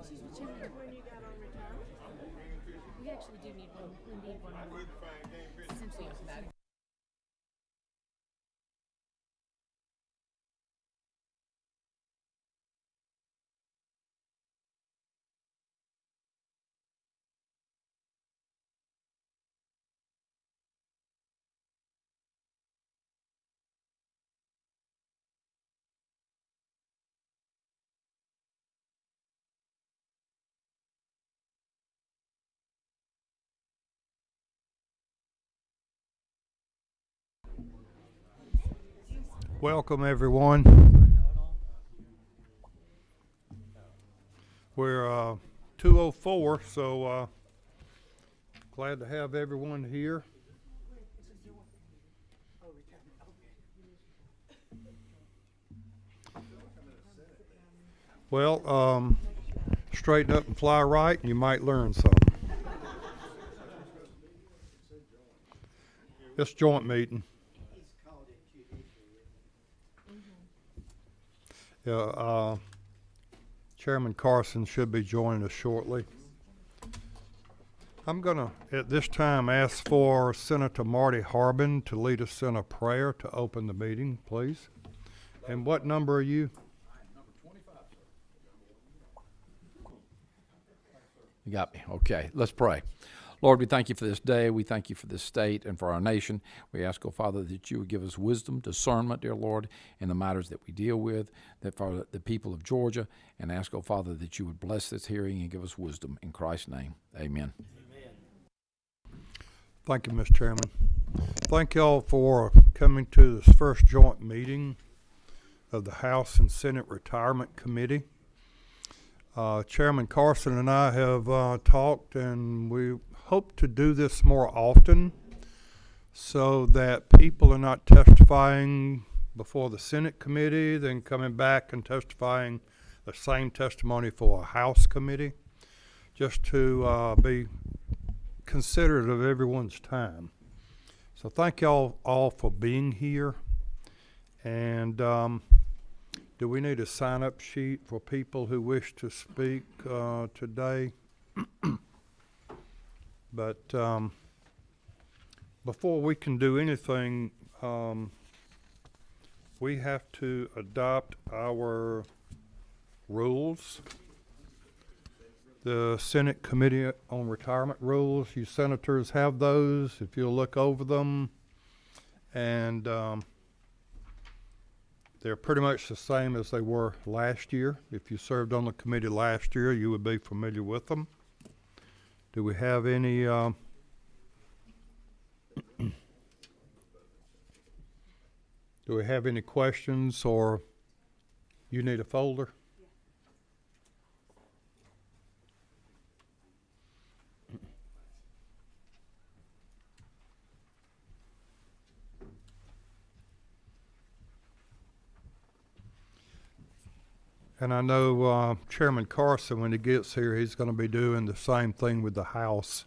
When you got on retirement? We actually do need one. We need one more. Essentially automatic. Welcome, everyone. We're 2:04, so glad to have everyone here. Well, straighten up and fly right, and you might learn something. It's joint meeting. Yeah, Chairman Carson should be joining us shortly. I'm going to, at this time, ask for Senator Marty Harbin to lead us in a prayer to open the meeting, please. And what number are you? You got me. Okay, let's pray. Lord, we thank you for this day. We thank you for this state and for our nation. We ask, oh Father, that you would give us wisdom, discernment, dear Lord, in the matters that we deal with, that for the people of Georgia, and ask, oh Father, that you would bless this hearing and give us wisdom. In Christ's name, amen. Thank you, Mr. Chairman. Thank you all for coming to this first joint meeting of the House and Senate Retirement Committee. Chairman Carson and I have talked, and we hope to do this more often so that people are not testifying before the Senate committee, then coming back and testifying the same testimony for a House committee, just to be considerate of everyone's time. So thank y'all all for being here. And do we need a sign-up sheet for people who wish to speak today? But before we can do anything, we have to adopt our rules. The Senate Committee on Retirement Rules, you senators have those, if you'll look over them. And they're pretty much the same as they were last year. If you served on the committee last year, you would be familiar with them. Do we have any do we have any questions, or you need a folder? And I know Chairman Carson, when he gets here, he's going to be doing the same thing with the House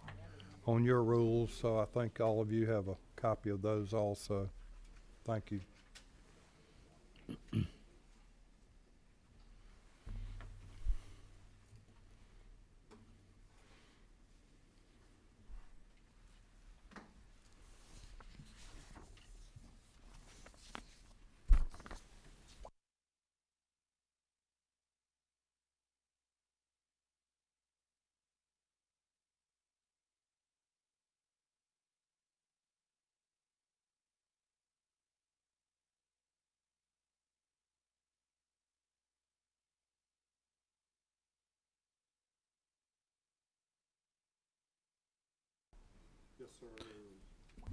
on your rules. So I think all of you have a copy of those also. Thank you.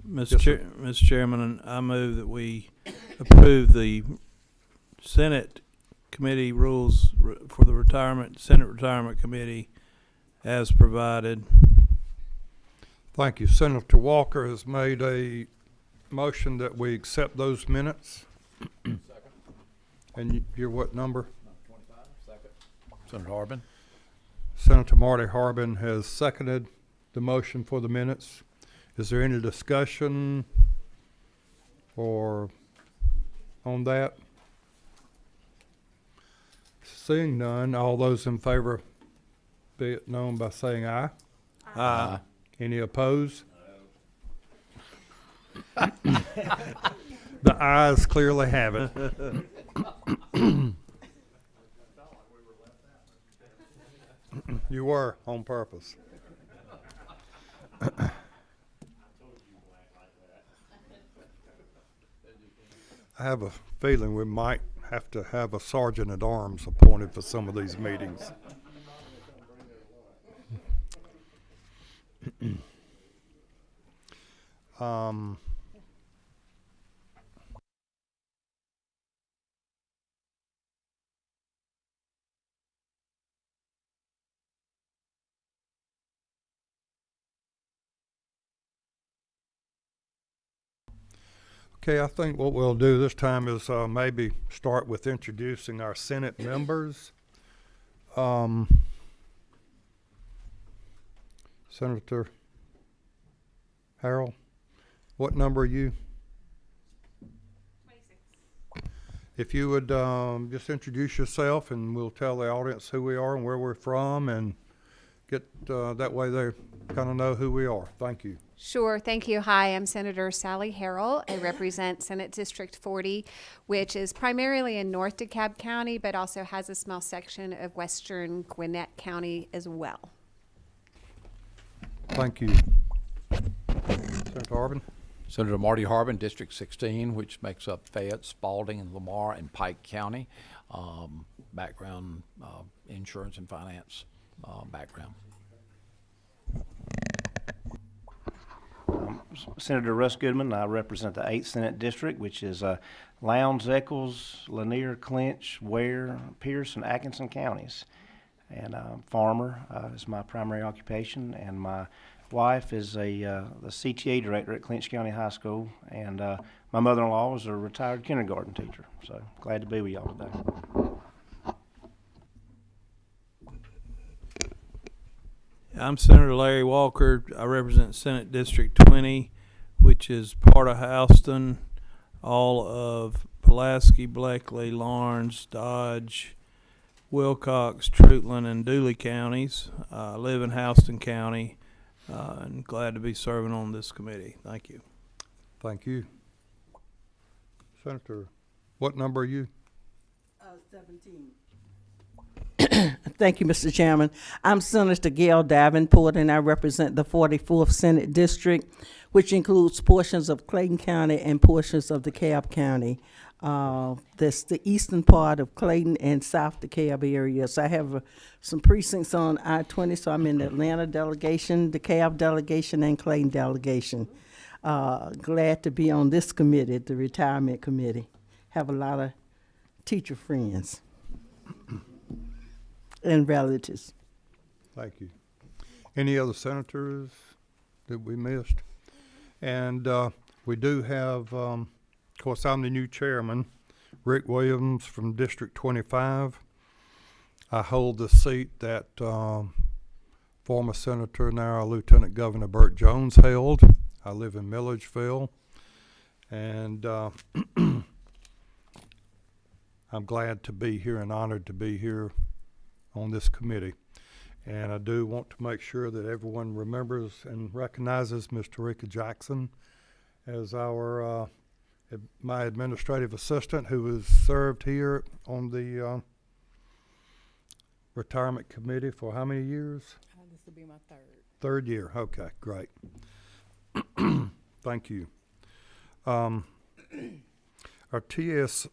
Mr. Chairman, I move that we approve the Senate committee rules for the Senate Retirement Committee as provided. Thank you. Senator Walker has made a motion that we accept those minutes. Second. And you're what number? 25. Second. Senator Harbin. Senator Marty Harbin has seconded the motion for the minutes. Is there any discussion or on that? Seeing none, all those in favor be it known by saying aye. Aye. Any opposed? The ayes clearly have it. You were, on purpose. I have a feeling we might have to have a sergeant at arms appointed for some of these meetings. Okay, I think what we'll do this time is maybe start with introducing our Senate members. Senator Harrell, what number are you? 26. If you would just introduce yourself, and we'll tell the audience who we are and where we're from, and get that way they kind of know who we are. Thank you. Sure. Thank you. Hi, I'm Senator Sally Harrell. I represent Senate District 40, which is primarily in North DeKalb County, but also has a small section of western Gwinnett County as well. Thank you. Senator Harbin. Senator Marty Harbin, District 16, which makes up Fayette, Spalding, and Lamar, and Pike County. Background, insurance and finance background. Senator Russ Goodman. I represent the 8th Senate District, which is Lowndes, Eccles, Lanier, Clinch, Ware, Pierce, and Atkinson counties. And farmer is my primary occupation, and my wife is the CTA director at Clinch County High School, and my mother-in-law is a retired kindergarten teacher. So glad to be with y'all today. I'm Senator Larry Walker. I represent Senate District 20, which is part of Houston, all of Pulaski, Bleckley, Lawrence, Dodge, Wilcox, Trutland, and Dooley counties. I live in Houston County, and glad to be serving on this committee. Thank you. Thank you. Senator, what number are you? 17. Thank you, Mr. Chairman. I'm Senator Gail Davenport, and I represent the 44th Senate District, which includes portions of Clayton County and portions of DeKalb County. That's the eastern part of Clayton and South DeKalb areas. I have some precincts on I-20, so I'm in the Atlanta delegation, DeKalb delegation, and Clayton delegation. Glad to be on this committee, the retirement committee. Have a lot of teacher friends and relatives. Thank you. Any other senators that we missed? And we do have, of course, I'm the new chairman, Rick Williams from District 25. I hold the seat that former Senator, now Lieutenant Governor Burt Jones held. I live in Milledgeville, and I'm glad to be here and honored to be here on this committee. And I do want to make sure that everyone remembers and recognizes Ms. Tarika Jackson as our my administrative assistant, who has served here on the retirement committee for how many years? This will be my third. Third year. Okay, great. Thank you. Our TRS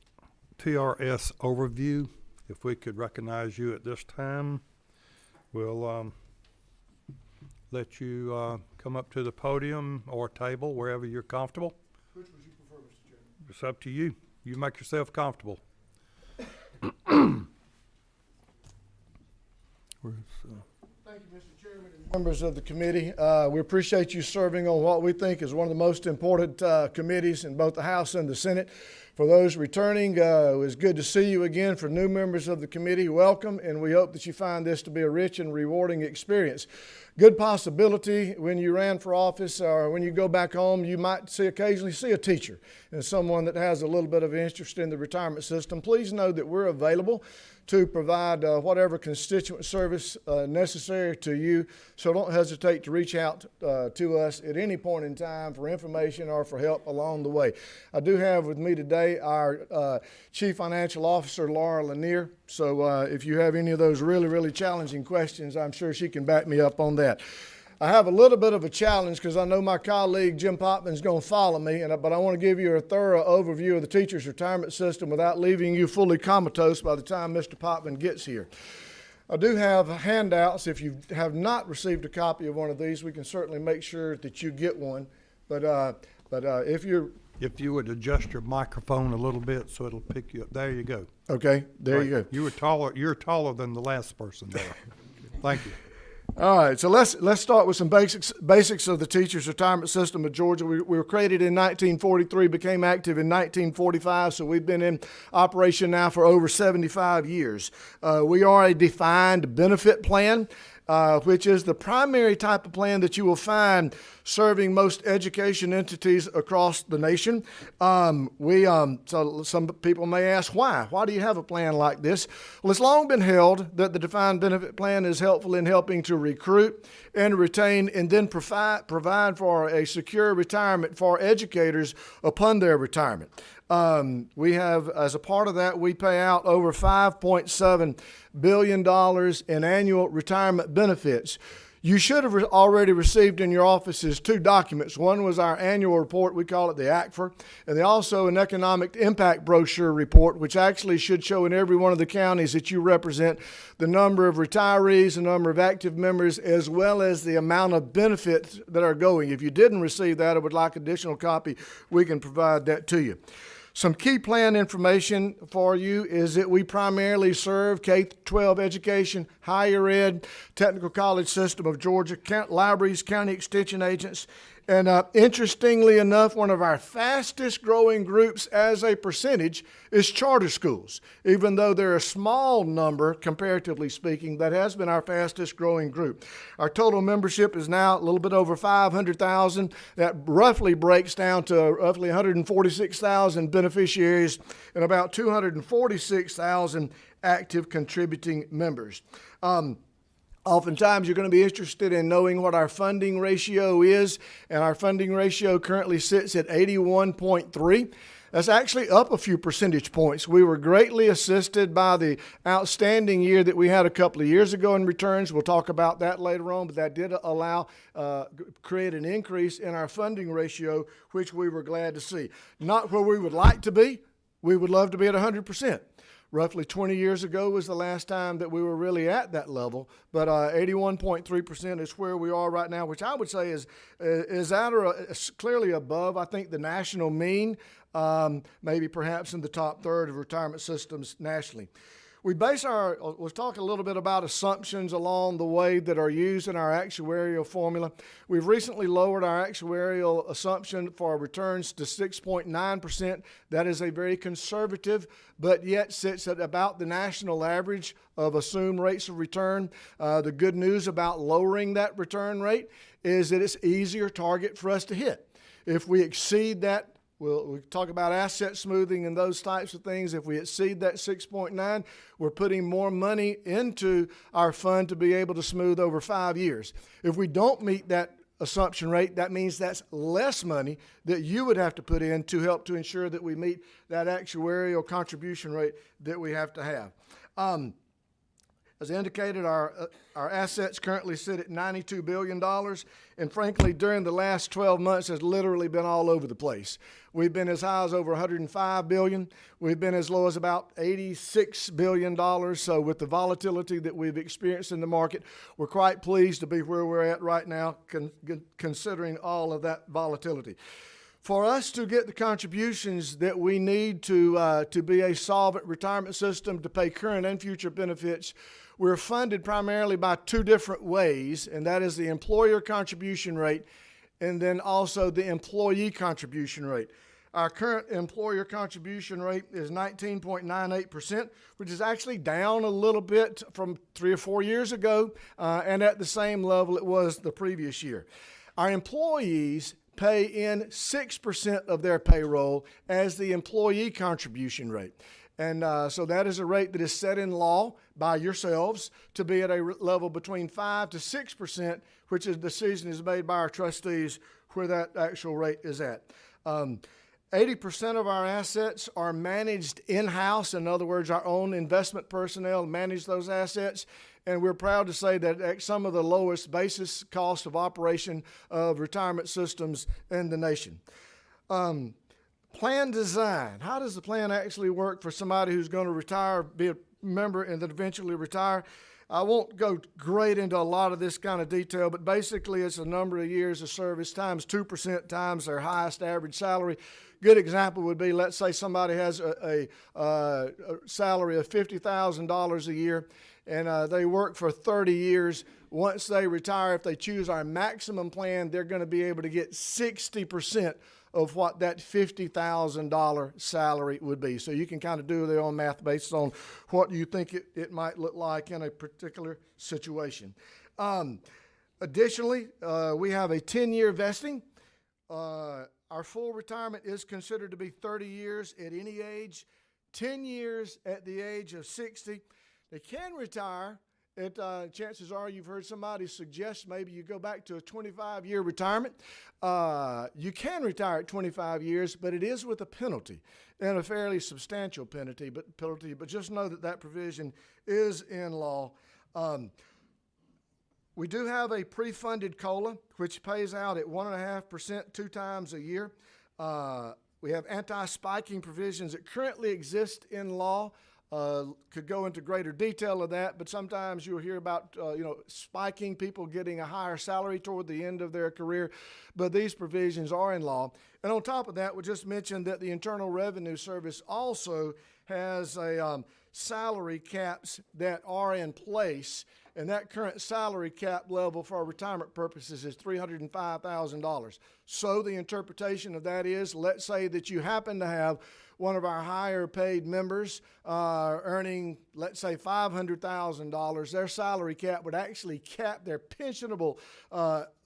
overview, if we could recognize you at this time, we'll let you come up to the podium or table, wherever you're comfortable. Which would you prefer, Mr. Chairman? It's up to you. You make yourself comfortable. Thank you, Mr. Chairman and members of the committee. We appreciate you serving on what we think is one of the most important committees in both the House and the Senate. For those returning, it was good to see you again. For new members of the committee, welcome, and we hope that you find this to be a rich and rewarding experience. Good possibility when you ran for office or when you go back home, you might occasionally see a teacher and someone that has a little bit of interest in the retirement system. Please know that we're available to provide whatever constituent service necessary to you. So don't hesitate to reach out to us at any point in time for information or for help along the way. I do have with me today our Chief Financial Officer, Laura Lanier. So if you have any of those really, really challenging questions, I'm sure she can back me up on that. I have a little bit of a challenge because I know my colleague Jim Popman is going to follow me, but I want to give you a thorough overview of the teachers' retirement system without leaving you fully comatose by the time Mr. Popman gets here. I do have handouts. If you have not received a copy of one of these, we can certainly make sure that you get one. But if you would adjust your microphone a little bit so it'll pick you up. There you go. Okay, there you go. You're taller than the last person there. Thank you. All right, so let's start with some basics of the teachers' retirement system of Georgia. We were created in 1943, became active in 1945, so we've been in operation now for over 75 years. We are a defined benefit plan, which is the primary type of plan that you will find serving most education entities across the nation. So some people may ask, why? Why do you have a plan like this? Well, it's long been held that the defined benefit plan is helpful in helping to recruit and retain and then provide for a secure retirement for educators upon their retirement. We have, as a part of that, we pay out over $5.7 billion in annual retirement benefits. You should have already received in your offices two documents. One was our annual report, we call it the ACFR, and also an economic impact brochure report, which actually should show in every one of the counties that you represent the number of retirees, the number of active members, as well as the amount of benefits that are going. If you didn't receive that or would like additional copy, we can provide that to you. Some key plan information for you is that we primarily serve K-12 education, higher ed, technical college system of Georgia, libraries, county extension agents, and interestingly enough, one of our fastest growing groups as a percentage is charter schools. Even though they're a small number, comparatively speaking, that has been our fastest growing group. Our total membership is now a little bit over 500,000. That roughly breaks down to roughly 146,000 beneficiaries and about 246,000 active contributing members. Oftentimes, you're going to be interested in knowing what our funding ratio is, and our funding ratio currently sits at 81.3. That's actually up a few percentage points. We were greatly assisted by the outstanding year that we had a couple of years ago in returns. We'll talk about that later on, but that did create an increase in our funding ratio, which we were glad to see. Not where we would like to be. We would love to be at 100%. Roughly 20 years ago was the last time that we were really at that level, but 81.3% is where we are right now, which I would say is at or clearly above, I think, the national mean, maybe perhaps in the top third of retirement systems nationally. We'll talk a little bit about assumptions along the way that are used in our actuarial formula. We've recently lowered our actuarial assumption for returns to 6.9%. That is a very conservative, but yet sits at about the national average of assumed rates of return. The good news about lowering that return rate is that it's easier target for us to hit. If we exceed that, we'll talk about asset smoothing and those types of things. If we exceed that 6.9, we're putting more money into our fund to be able to smooth over 5 years. If we don't meet that assumption rate, that means that's less money that you would have to put in to help to ensure that we meet that actuarial contribution rate that we have to have. As indicated, our assets currently sit at $92 billion, and frankly, during the last 12 months has literally been all over the place. We've been as high as over $105 billion. We've been as low as about $86 billion. So with the volatility that we've experienced in the market, we're quite pleased to be where we're at right now, considering all of that volatility. For us to get the contributions that we need to be a solvent retirement system to pay current and future benefits, we're funded primarily by two different ways, and that is the employer contribution rate and then also the employee contribution rate. Our current employer contribution rate is 19.98%, which is actually down a little bit from 3 or 4 years ago, and at the same level it was the previous year. Our employees pay in 6% of their payroll as the employee contribution rate. And so that is a rate that is set in law by yourselves to be at a level between 5 to 6%, which is a decision is made by our trustees where that actual rate is at. 80% of our assets are managed in-house. In other words, our own investment personnel manage those assets. And we're proud to say that at some of the lowest basis cost of operation of retirement systems in the nation. Plan design. How does the plan actually work for somebody who's going to retire, be a member, and then eventually retire? I won't go great into a lot of this kind of detail, but basically it's a number of years of service times 2% times their highest average salary. Good example would be, let's say somebody has a salary of $50,000 a year, and they work for 30 years. Once they retire, if they choose our maximum plan, they're going to be able to get 60% of what that $50,000 salary would be. So you can kind of do their own math based on what you think it might look like in a particular situation. Additionally, we have a 10-year vesting. Our full retirement is considered to be 30 years at any age, 10 years at the age of 60. They can retire. Chances are you've heard somebody suggest maybe you go back to a 25-year retirement. You can retire at 25 years, but it is with a penalty, and a fairly substantial penalty. But just know that that provision is in law. We do have a pre-funded COLA, which pays out at 1.5% 2 times a year. We have anti-spiking provisions that currently exist in law. Could go into greater detail of that, but sometimes you'll hear about spiking, people getting a higher salary toward the end of their career, but these provisions are in law. And on top of that, we just mentioned that the Internal Revenue Service also has a salary caps that are in place, and that current salary cap level for retirement purposes is $305,000. So the interpretation of that is, let's say that you happen to have one of our higher paid members earning, let's say, $500,000, their salary cap would actually cap their pensionable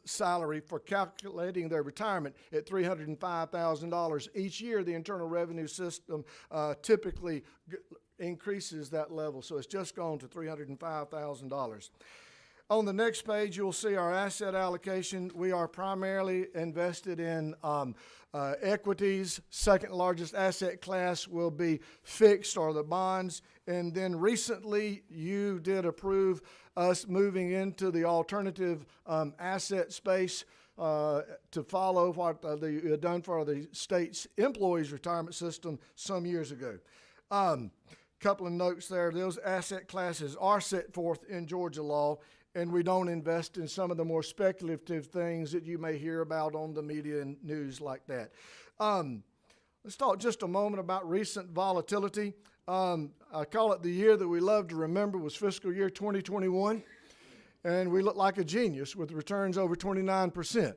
salary for calculating their retirement at $305,000 each year. The Internal Revenue System typically increases that level, so it's just gone to $305,000. On the next page, you'll see our asset allocation. We are primarily invested in equities. Second largest asset class will be fixed or the bonds. And then recently, you did approve us moving into the alternative asset space to follow what you had done for the state's employees retirement system some years ago. Couple of notes there. Those asset classes are set forth in Georgia law, and we don't invest in some of the more speculative things that you may hear about on the media and news like that. Let's talk just a moment about recent volatility. I call it the year that we love to remember was fiscal year 2021, and we looked like a genius with returns over 29%.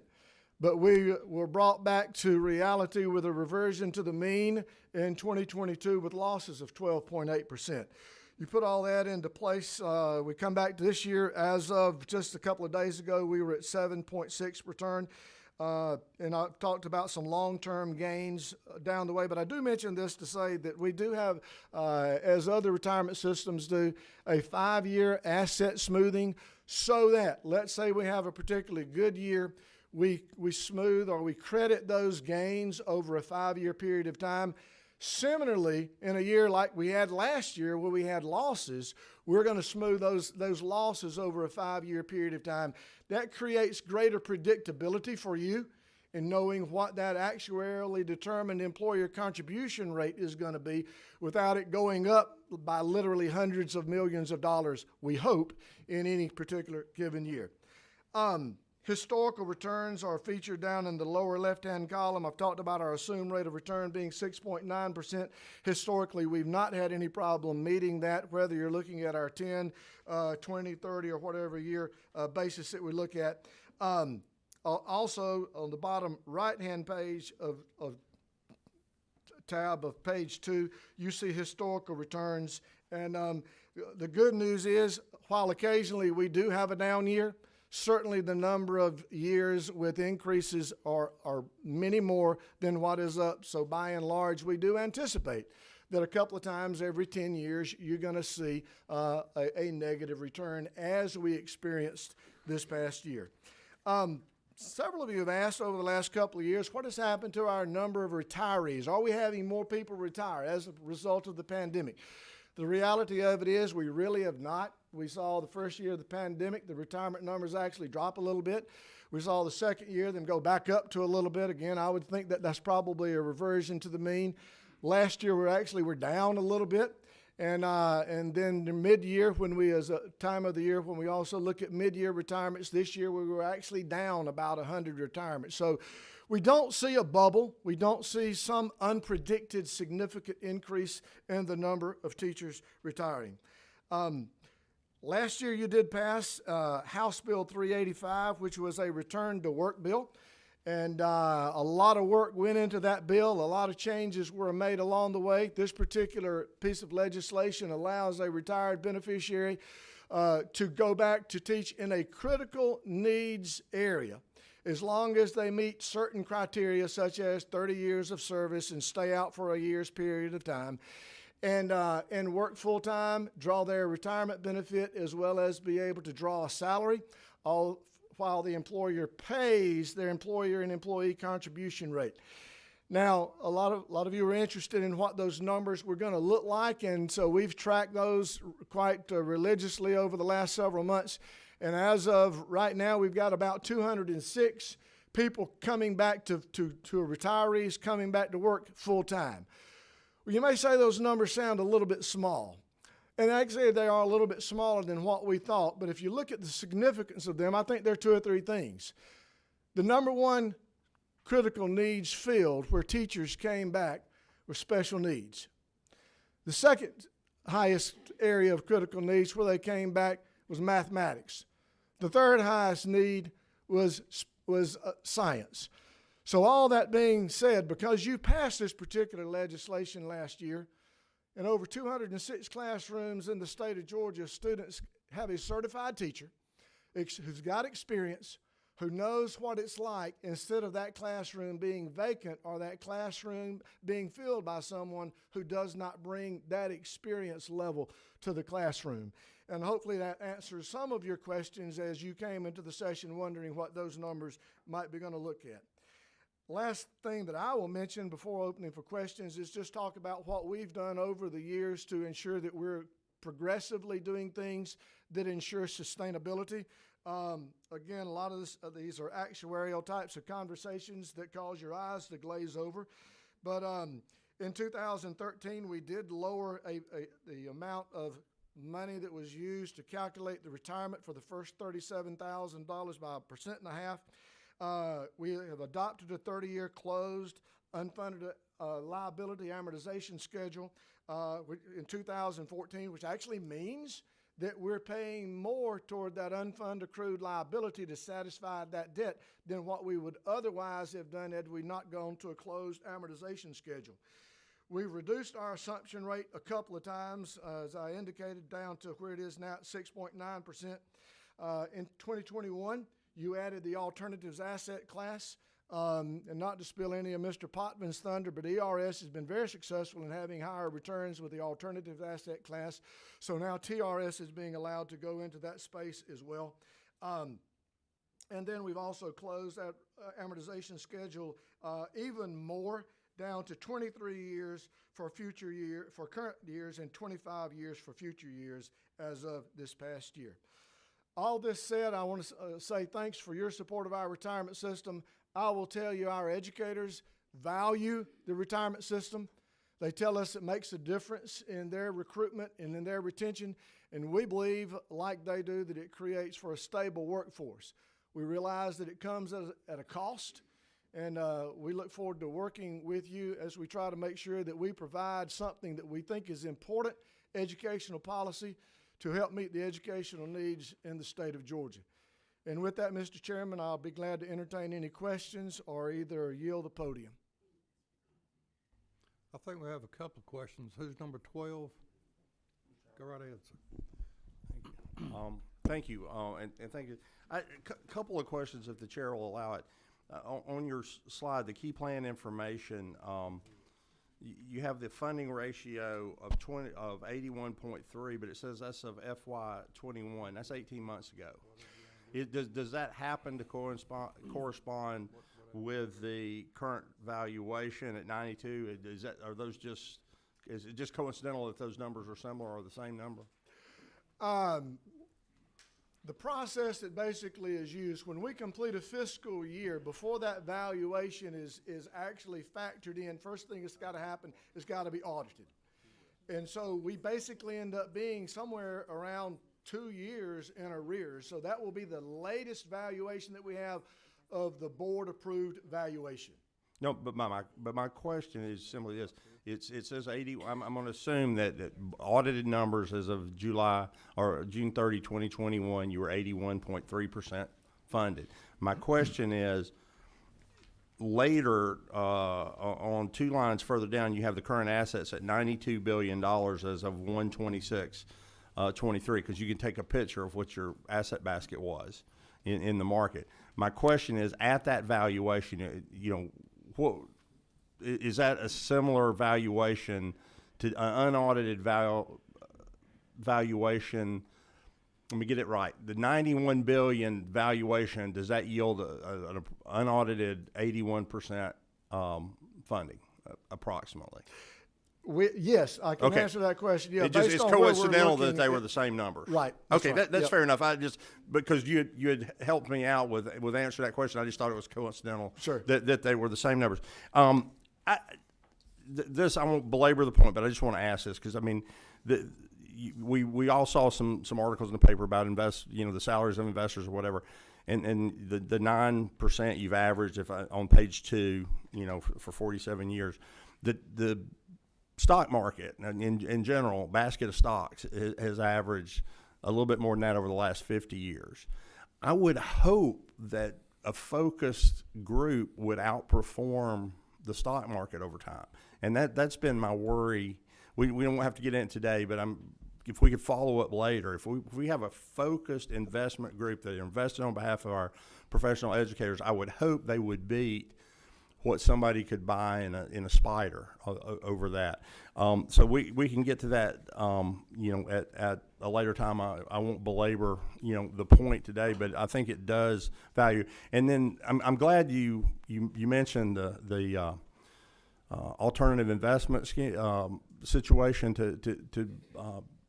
But we were brought back to reality with a reversion to the mean in 2022 with losses of 12.8%. You put all that into place, we come back to this year. As of just a couple of days ago, we were at 7.6 return. And I've talked about some long-term gains down the way, but I do mention this to say that we do have, as other retirement systems do, a 5-year asset smoothing so that, let's say we have a particularly good year, we smooth or we credit those gains over a 5-year period of time. Similarly, in a year like we had last year where we had losses, we're going to smooth those losses over a 5-year period of time. That creates greater predictability for you in knowing what that actuarially determined employer contribution rate is going to be without it going up by literally hundreds of millions of dollars, we hope, in any particular given year. Historical returns are featured down in the lower left-hand column. I've talked about our assumed rate of return being 6.9%. Historically, we've not had any problem meeting that, whether you're looking at our 10, 20, 30, or whatever year basis that we look at. Also, on the bottom right-hand page of tab of page 2, you see historical returns. And the good news is, while occasionally we do have a down year, certainly the number of years with increases are many more than what is up. So by and large, we do anticipate that a couple of times every 10 years, you're going to see a negative return, as we experienced this past year. Several of you have asked over the last couple of years, what has happened to our number of retirees? Are we having more people retire as a result of the pandemic? The reality of it is we really have not. We saw the first year of the pandemic, the retirement numbers actually drop a little bit. We saw the second year them go back up to a little bit. Again, I would think that that's probably a reversion to the mean. Last year we're down a little bit. And then the mid-year, when we, as a time of the year, when we also look at mid-year retirements, this year we were actually down about 100 retirements. So we don't see a bubble. We don't see some unpredicted significant increase in the number of teachers retiring. Last year you did pass House Bill 385, which was a return to work bill. And a lot of work went into that bill. A lot of changes were made along the way. This particular piece of legislation allows a retired beneficiary to go back to teach in a critical needs area, as long as they meet certain criteria, such as 30 years of service and stay out for a year's period of time, and work full-time, draw their retirement benefit, as well as be able to draw a salary, all while the employer pays their employer and employee contribution rate. Now, a lot of you are interested in what those numbers were going to look like, and so we've tracked those quite religiously over the last several months. And as of right now, we've got about 206 people coming back to retirees coming back to work full-time. Well, you may say those numbers sound a little bit small. And actually, they are a little bit smaller than what we thought. But if you look at the significance of them, I think there are 2 or 3 things. The number one critical needs field where teachers came back was special needs. The second highest area of critical needs where they came back was mathematics. The third highest need was science. So all that being said, because you passed this particular legislation last year, in over 206 classrooms in the state of Georgia, students have a certified teacher who's got experience, who knows what it's like, instead of that classroom being vacant or that classroom being filled by someone who does not bring that experience level to the classroom. And hopefully that answers some of your questions as you came into the session wondering what those numbers might be going to look at. Last thing that I will mention before opening for questions is just talk about what we've done over the years to ensure that we're progressively doing things that ensure sustainability. Again, a lot of these are actuarial types of conversations that cause your eyes to glaze over. But in 2013, we did lower the amount of money that was used to calculate the retirement for the first $37,000 by 1.5%. We have adopted a 30-year closed unfunded liability amortization schedule in 2014, which actually means that we're paying more toward that unfunded accrued liability to satisfy that debt than what we would otherwise have done had we not gone to a closed amortization schedule. We've reduced our assumption rate a couple of times, as I indicated, down to where it is now at 6.9%. In 2021, you added the alternatives asset class, and not to spill any of Mr. Potvin's thunder, but ERS has been very successful in having higher returns with the alternatives asset class. So now TRS is being allowed to go into that space as well. And then we've also closed that amortization schedule even more, down to 23 years for current years and 25 years for future years as of this past year. All this said, I want to say thanks for your support of our retirement system. I will tell you our educators value the retirement system. They tell us it makes a difference in their recruitment and in their retention, and we believe, like they do, that it creates for a stable workforce. We realize that it comes at a cost, and we look forward to working with you as we try to make sure that we provide something that we think is important, educational policy, to help meet the educational needs in the state of Georgia. And with that, Mr. Chairman, I'll be glad to entertain any questions or either yield the podium. I think we have a couple of questions. Who's number 12? Go right ahead, sir. Thank you, and thank you. Couple of questions, if the chair will allow it. On your slide, the key plan information, you have the funding ratio of 81.3, but it says that's of FY21. That's 18 months ago. Does that happen to correspond with the current valuation at 92? Is it just coincidental that those numbers are similar or the same number? The process that basically is used when we complete a fiscal year, before that valuation is actually factored in, first thing that's got to happen is got to be audited. And so we basically end up being somewhere around 2 years in arrears. So that will be the latest valuation that we have of the board-approved valuation. No, but my question is simply this: it says 80. I'm going to assume that audited numbers as of July or June 30, 2021, you were 81.3% funded. My question is, later on 2 lines further down, you have the current assets at $92 billion as of 1/26/23, because you can take a picture of what your asset basket was in the market. My question is, at that valuation, what is that a similar valuation to an unaudited valuation? Let me get it right. The 91 billion valuation, does that yield an unaudited 81% funding approximately? Yes, I can Okay. answer that question. Yeah, It's based on where we're coincidental that looking they were at- the same numbers. Right. Okay, right. that's Yep. fair enough. I just, because you had helped me out with answering that question, I just thought it was coincidental. Sure. That they were the same numbers. I won't belabor the point, but I just want to ask this because, I mean, we all saw some articles in the paper about the salaries of investors or whatever, and the 9% you've averaged on page 2, for 47 years, the stock market in general, basket of stocks has averaged a little bit more than that over the last 50 years. I would hope that a focused group would outperform the stock market over time, and that's been my worry. We don't have to get into it today, but if we could follow up later, if we have a focused investment group that invested on behalf of our professional educators, I would hope they would beat what somebody could buy in a spider over that. So we can get to that, at a later time. I won't belabor, the point today, but I think it does value. And then I'm glad you mentioned the alternative investment situation to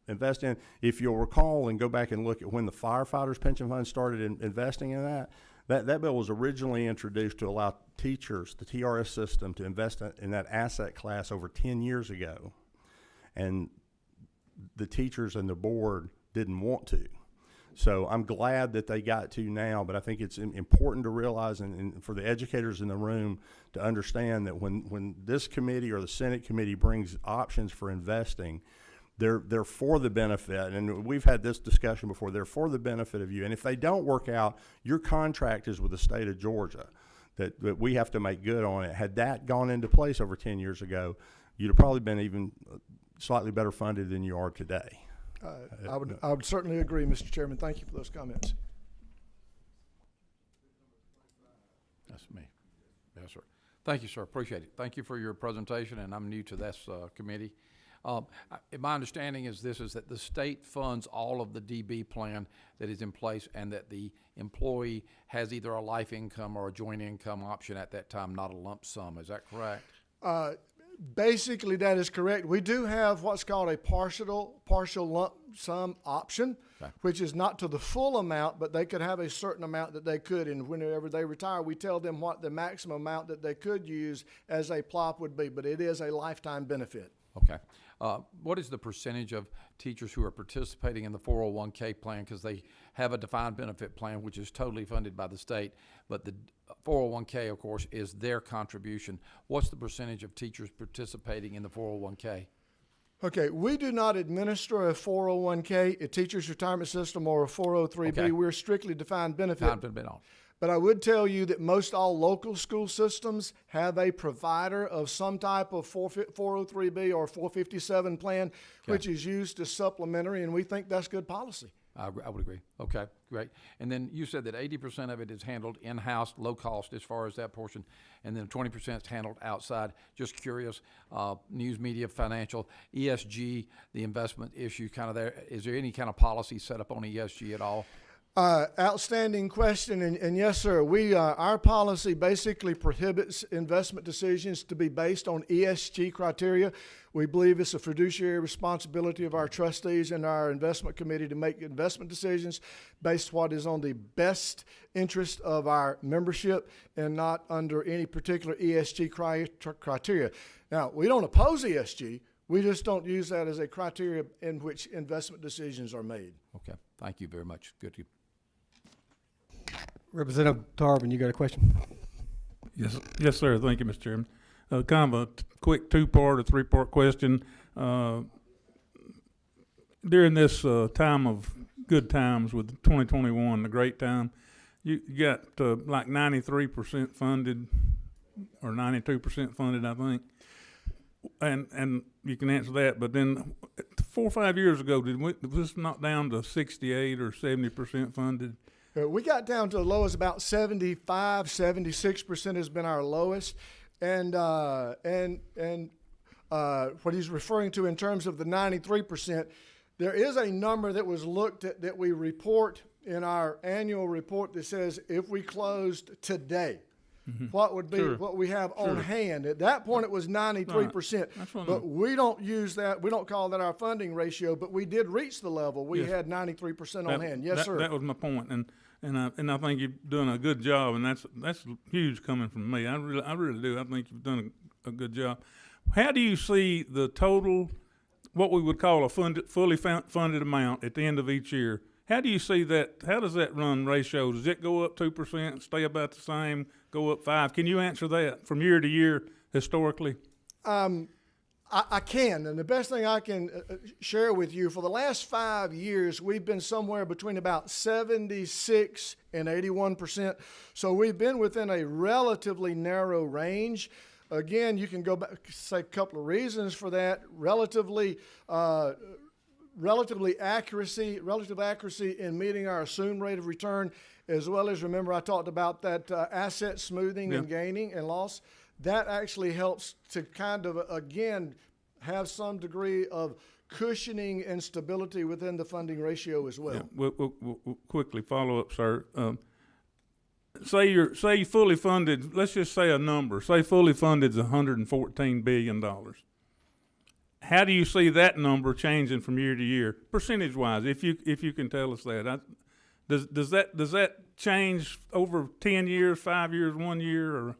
invest in. If you'll recall and go back and look at when the firefighters pension fund started investing in that bill was originally introduced to allow teachers, the TRS system, to invest in that asset class over 10 years ago. And the teachers and the board didn't want to. So I'm glad that they got to now, but I think it's important to realize and for the educators in the room to understand that when this committee or the Senate committee brings options for investing, they're for the benefit, and we've had this discussion before, they're for the benefit of you. And if they don't work out, your contract is with the state of Georgia that we have to make good on it. Had that gone into place over 10 years ago, you'd have probably been even slightly better funded than you are today. I would certainly agree, Mr. Chairman. Thank you for those comments. That's me. Yes, sir. Thank you, sir. Appreciate it. Thank you for your presentation, and I'm new to this committee. My understanding is that the state funds all of the DB plan that is in place, and that the employee has either a life income or a joint income option at that time, not a lump sum. Is that correct? Basically, that is correct. We do have what's called a partial lump sum option, Okay. which is not to the full amount, but they could have a certain amount that they could. And whenever they retire, we tell them what the maximum amount that they could use as a PLOP would be. But it is a lifetime benefit. Okay. What is the percentage of teachers who are participating in the 401k plan, because they have a defined benefit plan which is totally funded by the state, but the 401k, of course, is their contribution? What's the percentage of teachers participating in the 401k? Okay, we do not administer a 401k, a teacher's retirement system, or a 403b. Okay. We're strictly defined benefit. Defined benefit on. But I would tell you that most all local school systems have a provider of some type of 403B or 457 plan, which is used as supplementary, and we think that's good policy. I would agree. Okay, great. And then you said that 80% of it is handled in-house, low cost as far as that portion, and then 20% is handled outside. Just curious, news media, financial, ESG, the investment issue kind of there. Is there any kind of policy set up on ESG at all? Outstanding question, and yes, sir. Our policy basically prohibits investment decisions to be based on ESG criteria. We believe it's a fiduciary responsibility of our trustees and our investment committee to make investment decisions based on what is on the best interest of our membership and not under any particular ESG criteria. Now, we don't oppose ESG. We just don't use that as a criteria in which investment decisions are made. Okay, thank you very much. Good to Representative Tarvin, you got a question? Yes, sir. Thank you, Mr. Chairman. Kind of a quick two-part or three-part question. During this time of good times with 2021, the great time, you got like 93% funded or 92% funded, I think. And you can answer that, but then 4 or 5 years ago, was this not down to 68 or 70% funded? We got down to the lowest, about 75, 76% has been our lowest. And what he's referring to in terms of the 93%, there is a number that was looked at that we report in our annual report that says if we closed today, what would be what we have on hand. At that point, it was 93%. But we don't use that. We don't call that our funding ratio, but we did reach the level. We had 93% on hand. Yes, sir. That was my point. And I think you've done a good job, and that's huge coming from me. I really do. I think you've done a good job. How do you see the total, what we would call a fully funded amount at the end of each year? How do you see that? How does that run ratio? Does it go up 2%, stay about the same, go up 5%? Can you answer that from year to year historically? I can, and the best thing I can share with you, for the last 5 years, we've been somewhere between about 76 and 81%. So we've been within a relatively narrow range. Again, you can go back, say a couple of reasons for that. Relative accuracy in meeting our assumed rate of return, as well as, remember, I talked about that asset smoothing and gaining and loss. That actually helps to kind of, again, have some degree of cushioning and stability within the funding ratio as well. Yeah, we'll quickly follow up, sir. Say you fully funded, let's just say a number. Say fully funded is $114 billion. How do you see that number changing from year to year, percentage-wise, if you can tell us that? Does that change over 10 years, 5 years, 1 year, or?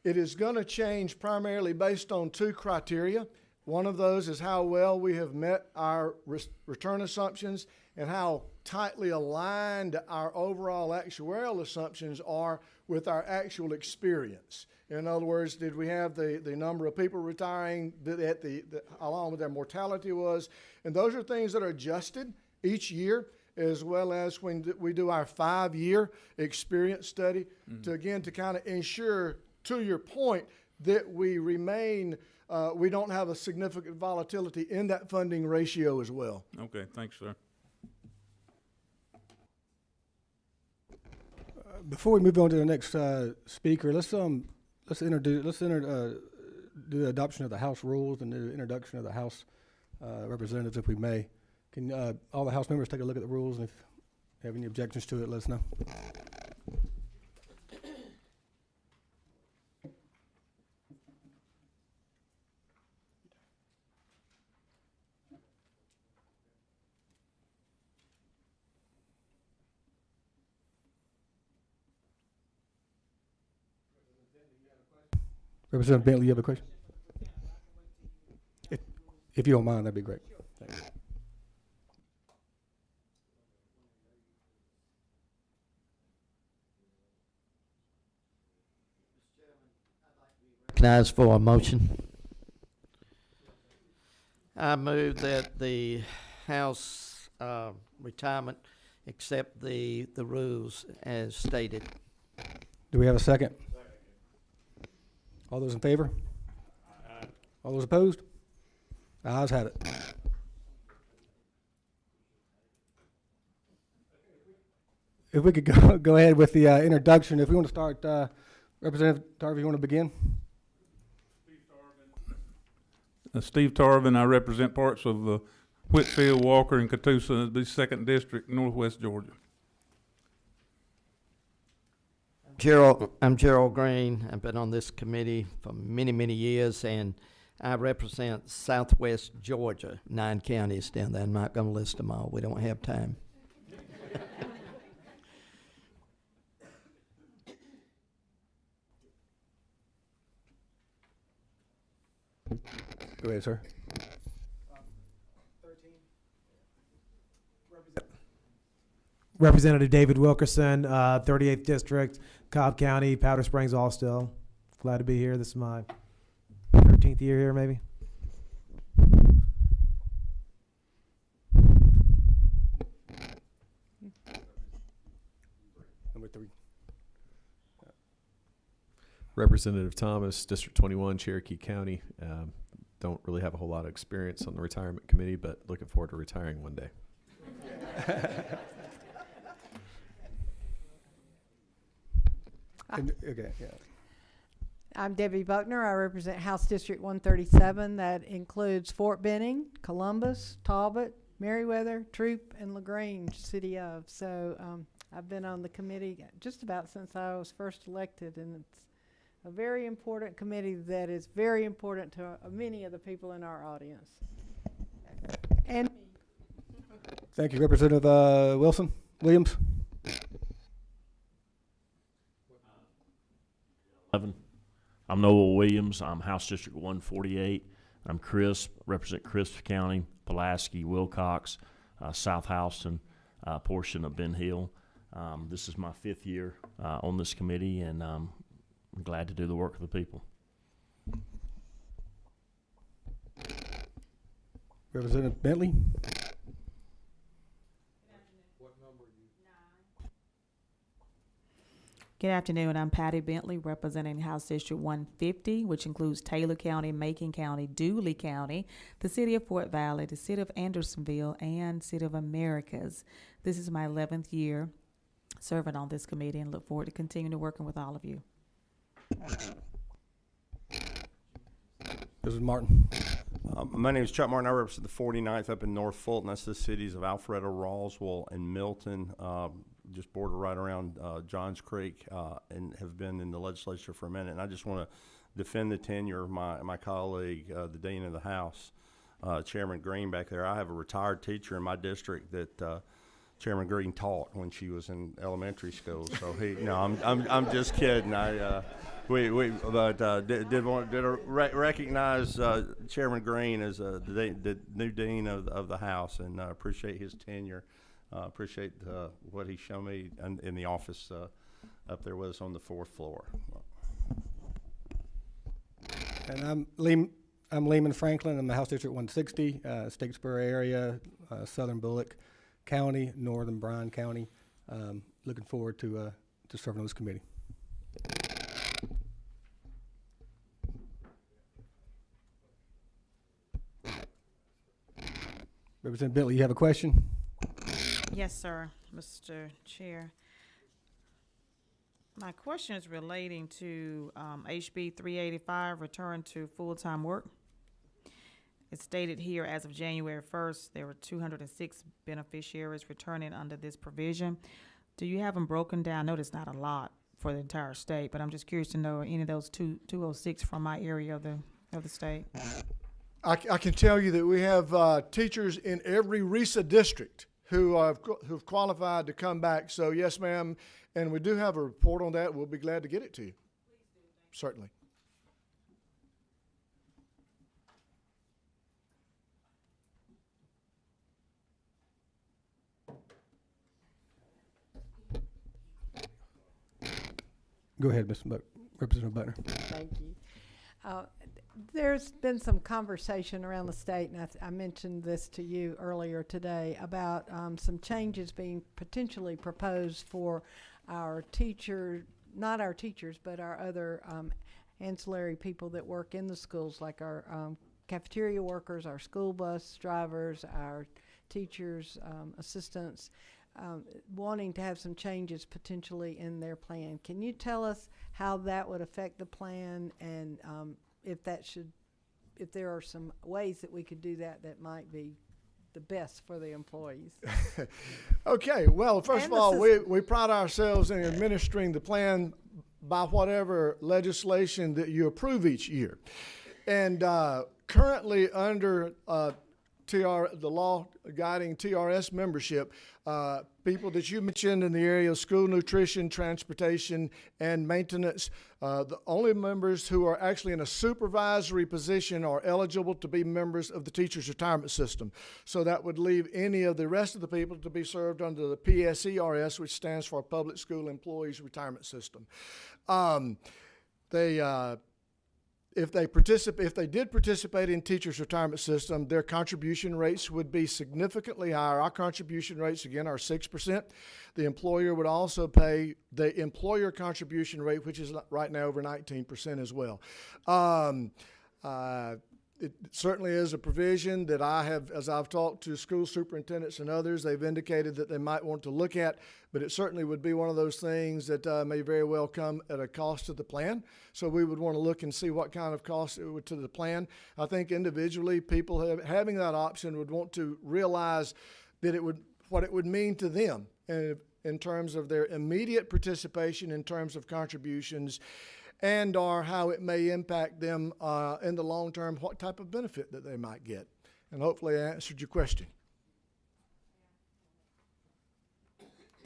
It is going to change primarily based on two criteria. One of those is how well we have met our return assumptions and how tightly aligned our overall actuarial assumptions are with our actual experience. In other words, did we have the number of people retiring along with their mortality was? And those are things that are adjusted each year, as well as when we do our 5-year experience study to kind of ensure, to your point, that we remain, we don't have a significant volatility in that funding ratio as well. Okay, thanks, sir. Before we move on to the next speaker, let's do the adoption of the House rules and the introduction of the House representatives, if we may. Can all the House members take a look at the rules, and if you have any objections to it, let us know. Representative Bentley, you have a question? If you don't mind, that'd be great. Thanks. Recognized for a motion. I move that the House retirement accept the rules as stated. Do we have a second? All those in favor? All those opposed? The ayes have it. If we could go ahead with the introduction. If we want to start, Representative Tarver, you want to begin? Steve Tarvin, I represent parts of Whitfield, Walker, and Catoosa, the 2nd District, Northwest Georgia. I'm Gerald Green. I've been on this committee for many, many years, and I represent Southwest Georgia, 9 counties down there. I'm not going to list them all. We don't have time. Go ahead, sir. Representative David Wilkerson, 38th District, Cobb County, Powder Springs, Allstill. Glad to be here. This is my 13th year here, maybe. Number 3. Representative Thomas, District 21, Cherokee County. Don't really have a whole lot of experience on the retirement committee, but looking forward to retiring one day. Okay, yeah. I'm Debbie Buckner. I represent House District 137. That includes Fort Benning, Columbus, Talbot, Meriwether, Troop, and LaGrange, City of. So I've been on the committee just about since I was first elected, and it's a very important committee that is very important to many of the people in our audience. And Thank you, Representative Williams. I'm Noel Williams. I'm House District 148. I'm Crisp, represent Crisp County, Pulaski, Wilcox, South Houston, portion of Ben Hill. This is my 5th year on this committee, and I'm glad to do the work of the people. Representative Bentley. Good afternoon. I'm Patty Bentley, representing House District 150, which includes Taylor County, Macon County, Dooley County, the City of Fort Valley, the City of Andersonville, and City of Americas. This is my 11th year serving on this committee, and look forward to continuing working with all of you. This is Martin. My name is Chuck Martin. I represent the 49th up in North Fulton. That's the cities of Alpharetta, Roswell, and Milton. Just border right around Johns Creek, and have been in the legislature for a minute. And I just want to defend the tenure of my colleague, the Dean of the House, Chairman Green back there. I have a retired teacher in my district that Chairman Green taught when she was in elementary school. So I'm just kidding. Did recognize Chairman Green as the new Dean of the House, and appreciate his tenure. Appreciate what he showed me in the office up there with us on the 4th floor. And I'm Lehman Franklin. I'm the House District 160, Statesboro area, Southern Bullock County, Northern Bryan County. Looking forward to serving on this committee. Representative Bentley, you have a question? Yes, sir, Mr. Chair. My question is relating to HB 385, return to full-time work. It's stated here as of January 1st, there were 206 beneficiaries returning under this provision. Do you have them broken down? I know it's not a lot for the entire state, but I'm just curious to know any of those 206 from my area of the state. I can tell you that we have teachers in every RESA district who've qualified to come back. So yes, ma'am, and we do have a report on that. We'll be glad to get it to you. Certainly. Go ahead, Representative Butler. thank you. There's been some conversation around the state, and I mentioned this to you earlier today, about some changes being potentially proposed for our teacher not our teachers, but our other ancillary people that work in the schools, like our cafeteria workers, our school bus drivers, our teachers, assistants, wanting to have some changes potentially in their plan. Can you tell us how that would affect the plan, and if there are some ways that we could do that might be the best for the employees? Okay, well, first And of all, the we pride ourselves in administering the plan by whatever legislation that you approve each year. And currently under the law guiding TRS membership, people that you mentioned in the area of school nutrition, transportation, and maintenance, the only members who are actually in a supervisory position are eligible to be members of the teachers' retirement system. So that would leave any of the rest of the people to be served under the PSERS, which stands for Public School Employees Retirement System. If they did participate in teachers' retirement system, their contribution rates would be significantly higher. Our contribution rates, again, are 6%. The employer would also pay the employer contribution rate, which is right now over 19% as well. It certainly is a provision that as I've talked to school superintendents and others, they've indicated that they might want to look at, but it certainly would be one of those things that may very well come at a cost to the plan. So we would want to look and see what kind of cost it would to the plan. I think individually, people having that option would want to realize that what it would mean to them in terms of their immediate participation, in terms of contributions, and or how it may impact them in the long term, what type of benefit that they might get. And hopefully I answered your question.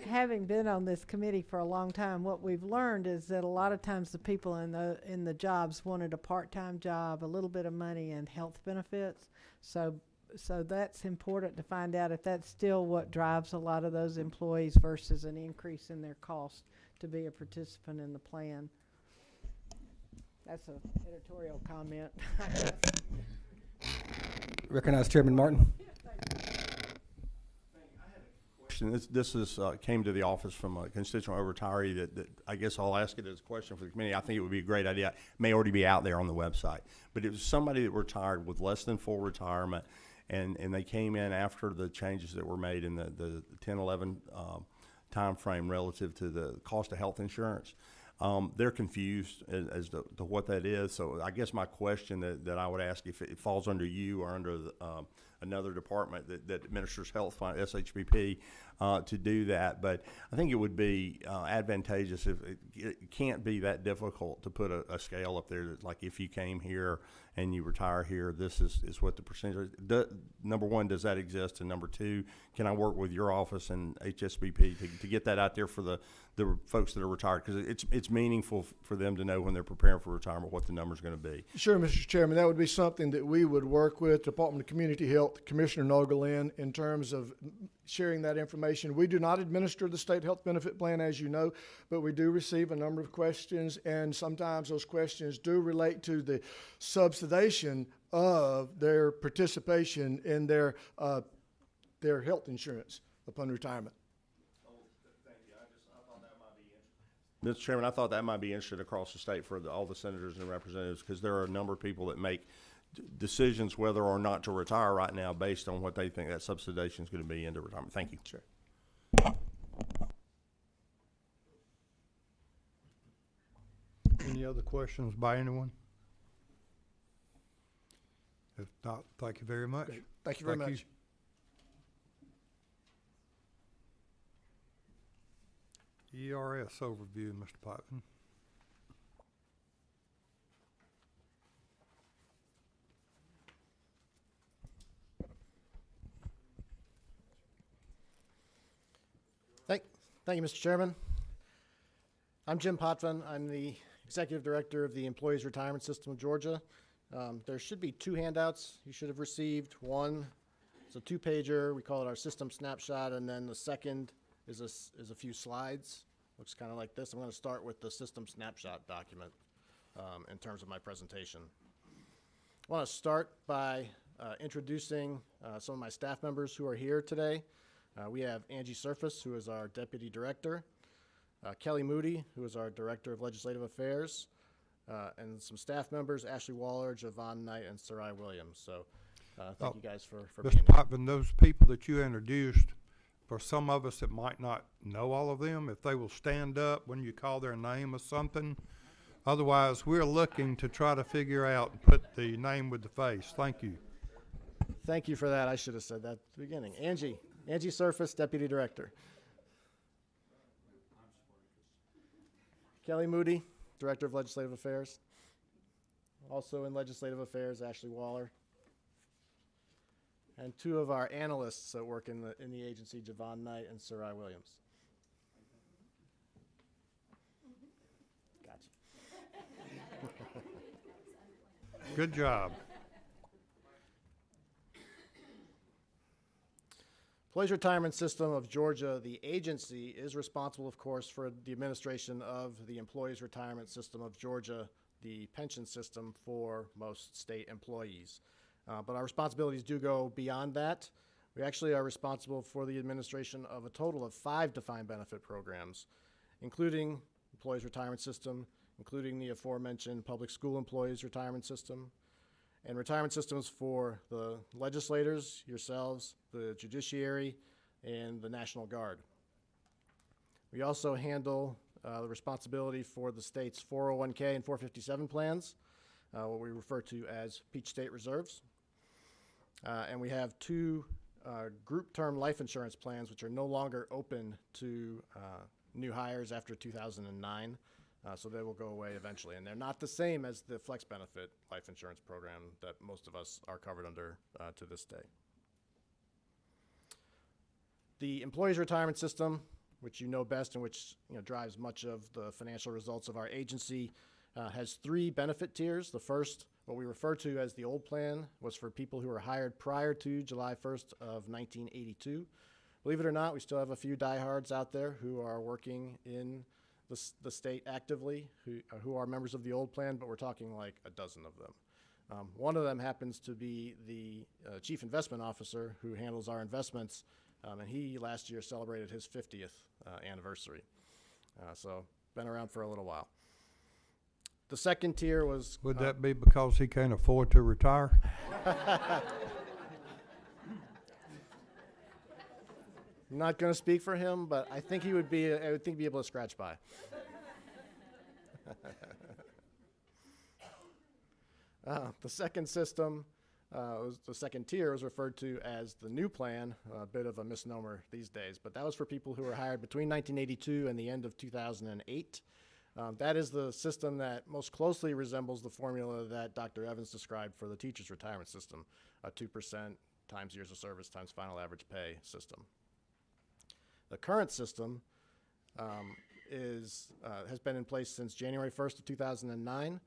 Having been on this committee for a long time, what we've learned is that a lot of times the people in the jobs wanted a part-time job, a little bit of money, and health benefits. So that's important to find out if that's still what drives a lot of those employees versus an increase in their cost to be a participant in the plan. That's an editorial comment. Recognize Chairman Martin. This came to the office from a constituent retiree that I guess I'll ask it as a question for the committee. I think it would be a great idea. It may already be out there on the website. But it was somebody that retired with less than full retirement, and they came in after the changes that were made in the 10-11 time frame relative to the cost of health insurance. They're confused as to what that is. So I guess my question that I would ask, if it falls under you or under another department that administers health fund, SHBP, to do that. But I think it would be advantageous if it can't be that difficult to put a scale up there that, like, if you came here and you retire here, this is what the percentage is. Number one, does that exist? And number two, can I work with your office and HSBP to get that out there for the folks that are retired? Because it's meaningful for them to know when they're preparing for retirement what the number's going to be. Sure, Mr. Chairman, that would be something that we would work with Department of Community Health, Commissioner Nogalin, in terms of sharing that information. We do not administer the state health benefit plan, as you know, but we do receive a number of questions, and sometimes those questions do relate to the subsidization of their participation in their health insurance upon retirement. Mr. Chairman, I thought that might be interesting across the state for all the senators and representatives, because there are a number of people that make decisions whether or not to retire right now based on what they think that subsidization is going to be into retirement. Thank you. Sure. Any other questions by anyone? If not, thank you very much. Great. Thank you very much. ERS overview, Mr. Putnam. Thank you, Mr. Chairman. I'm Jim Potvin. I'm the Executive Director of the Employees Retirement System of Georgia. There should be two handouts you should have received. One is a two-pager. We call it our system snapshot, and then the second is a few slides. Looks kind of like this. I'm going to start with the system snapshot document in terms of my presentation. I want to start by introducing some of my staff members who are here today. We have Angie Surface, who is our Deputy Director. Kelly Moody, who is our Director of Legislative Affairs, and some staff members, Ashley Waller, Javon Knight, and Sarai Williams. So thank you guys for being Mr. here. Potvin, those people that you introduced, for some of us that might not know all of them, if they will stand up when you call their name or something. Otherwise, we're looking to try to figure out and put the name with the face. Thank you. Thank you for that. I should have said that at the beginning. Angie Surface, Deputy Director. Kelly Moody, Director of Legislative Affairs. Also in Legislative Affairs, Ashley Waller. And two of our analysts that work in the agency, Javon Knight and Sarai Williams. Gotcha. Good job. Employees Retirement System of Georgia, the agency, is responsible, of course, for the administration of the Employees Retirement System of Georgia, the pension system for most state employees. But our responsibilities do go beyond that. We actually are responsible for the administration of a total of 5 defined benefit programs, including Employees Retirement System, including the aforementioned Public School Employees Retirement System, and retirement systems for the legislators, yourselves, the judiciary, and the National Guard. We also handle the responsibility for the state's 401k and 457 plans, what we refer to as Peach State Reserves. And we have 2 group term life insurance plans which are no longer open to new hires after 2009. So they will go away eventually. And they're not the same as the flex benefit life insurance program that most of us are covered under to this day. The Employees Retirement System, which you know best and which drives much of the financial results of our agency, has 3 benefit tiers. The first, what we refer to as the old plan, was for people who were hired prior to July 1st of 1982. Believe it or not, we still have a few diehards out there who are working in the state actively, who are members of the old plan, but we're talking like a dozen of them. One of them happens to be the Chief Investment Officer who handles our investments, and he last year celebrated his 50th anniversary. So been around for a little while. The second tier was... Would that be because he can't afford to retire? I'm not going to speak for him, but I think he would be. I would think he'd be able to scratch by. The second system, the second tier, was referred to as the new plan. A bit of a misnomer these days, but that was for people who were hired between 1982 and the end of 2008. That is the system that most closely resembles the formula that Dr. Evans described for the teachers' retirement system, a 2% times years of service times final average pay system. The current system has been in place since January 1st of 2009.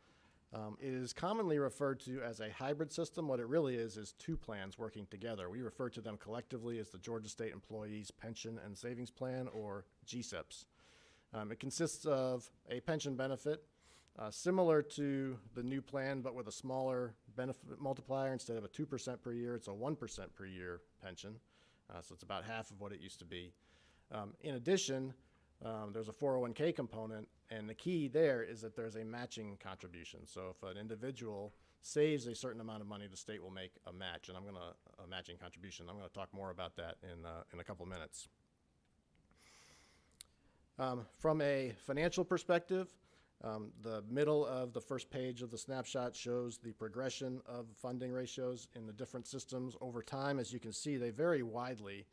It is commonly referred to as a hybrid system. What it really is 2 plans working together. We refer to them collectively as the Georgia State Employees Pension and Savings Plan, or GSEPs. It consists of a pension benefit similar to the new plan, but with a smaller benefit multiplier. Instead of a 2% per year, it's a 1% per year pension. So it's about half of what it used to be. In addition, there's a 401k component, and the key there is that there's a matching contribution. So if an individual saves a certain amount of money, the state will make a match, and a matching contribution. I'm going to talk more about that in a couple of minutes. From a financial perspective, the middle of the first page of the snapshot shows the progression of funding ratios in the different systems over time. As you can see, they vary widely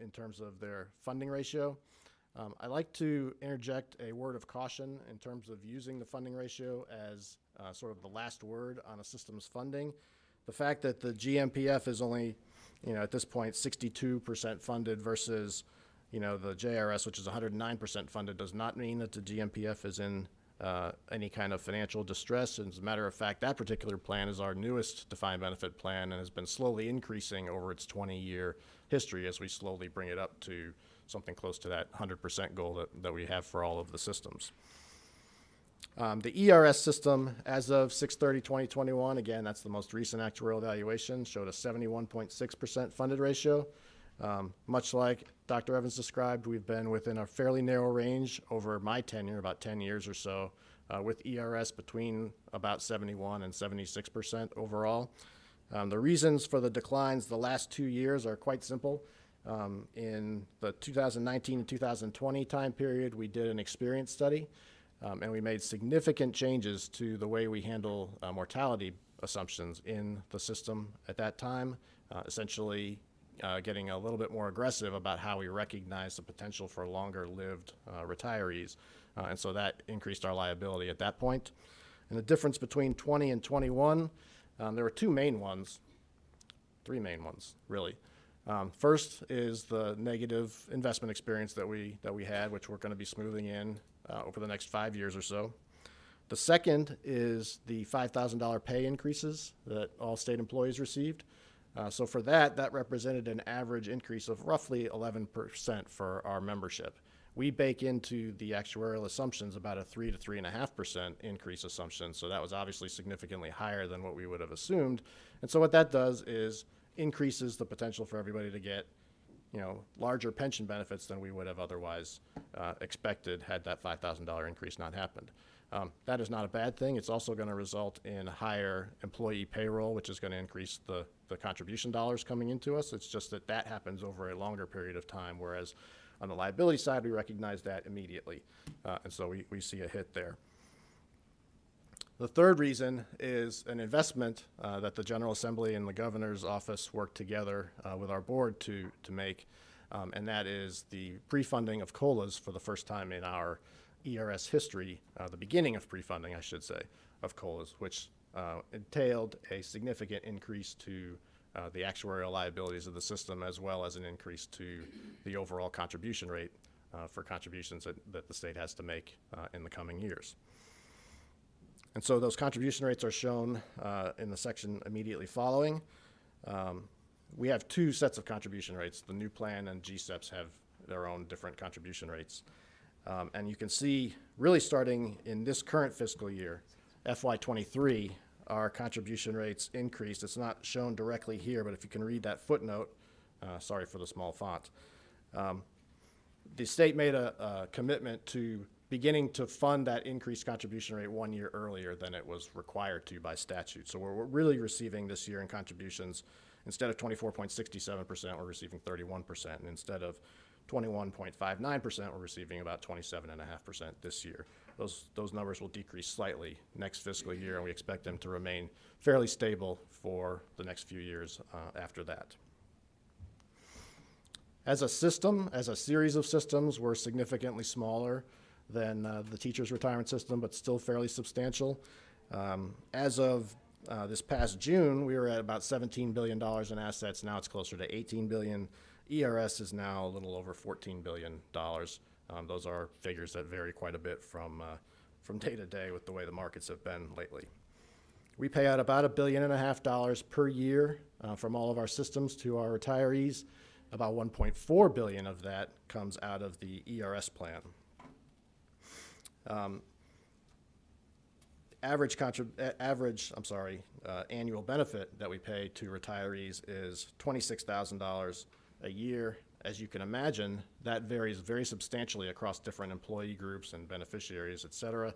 in terms of their funding ratio. I like to interject a word of caution in terms of using the funding ratio as sort of the last word on a system's funding. The fact that the GMPF is only, at this point, 62% funded versus, the JRS, which is 109% funded, does not mean that the GMPF is in any kind of financial distress. As a matter of fact, that particular plan is our newest defined benefit plan and has been slowly increasing over its 20-year history as we slowly bring it up to something close to that 100% goal that we have for all of the systems. The ERS system, as of 6/30/2021, again, that's the most recent actuarial evaluation, showed a 71.6% funded ratio. Much like Dr. Evans described, we've been within a fairly narrow range over my tenure, about 10 years or so, with ERS between about 71 and 76% overall. The reasons for the declines the last 2 years are quite simple. In the 2019 and 2020 time period, we did an experience study, and we made significant changes to the way we handle mortality assumptions in the system at that time, essentially getting a little bit more aggressive about how we recognize the potential for longer-lived retirees. And so that increased our liability at that point. And the difference between 20 and 21, there were three main ones, really. First is the negative investment experience that we had, which we're going to be smoothing in over the next 5 years or so. The second is the $5,000 pay increases that all state employees received. So for that represented an average increase of roughly 11% for our membership. We bake into the actuarial assumptions about a 3 to 3.5% increase assumption, so that was obviously significantly higher than what we would have assumed. And so what that does is increases the potential for everybody to get, larger pension benefits than we would have otherwise expected had that $5,000 increase not happened. That is not a bad thing. It's also going to result in higher employee payroll, which is going to increase the contribution dollars coming into us. It's just that happens over a longer period of time, whereas on the liability side, we recognize that immediately. And so we see a hit there. The third reason is an investment that the General Assembly and the Governor's Office worked together with our board to make, and that is the pre-funding of COLAs for the first time in our ERS history, the beginning of pre-funding, I should say, of COLAs, which entailed a significant increase to the actuarial liabilities of the system, as well as an increase to the overall contribution rate for contributions that the state has to make in the coming years. And so those contribution rates are shown in the section immediately following. We have two sets of contribution rates. The new plan and GSEPs have their own different contribution rates. And you can see, really starting in this current fiscal year, FY23, our contribution rates increased. It's not shown directly here, but if you can read that footnote, sorry for the small font. The state made a commitment to beginning to fund that increased contribution rate 1 year earlier than it was required to by statute. So we're really receiving this year in contributions, instead of 24.67%, we're receiving 31%, and instead of 21.59%, we're receiving about 27.5% this year. Those numbers will decrease slightly next fiscal year, and we expect them to remain fairly stable for the next few years after that. As a system, as a series of systems, we're significantly smaller than the teacher's retirement system, but still fairly substantial. As of this past June, we were at about $17 billion in assets. Now it's closer to $18 billion. ERS is now a little over $14 billion. Those are figures that vary quite a bit from day to day with the way the markets have been lately. We pay out about $1.5 billion per year from all of our systems to our retirees. About $1.4 billion of that comes out of the ERS plan. Annual benefit that we pay to retirees is $26,000 a year. As you can imagine, that varies very substantially across different employee groups and beneficiaries, et cetera.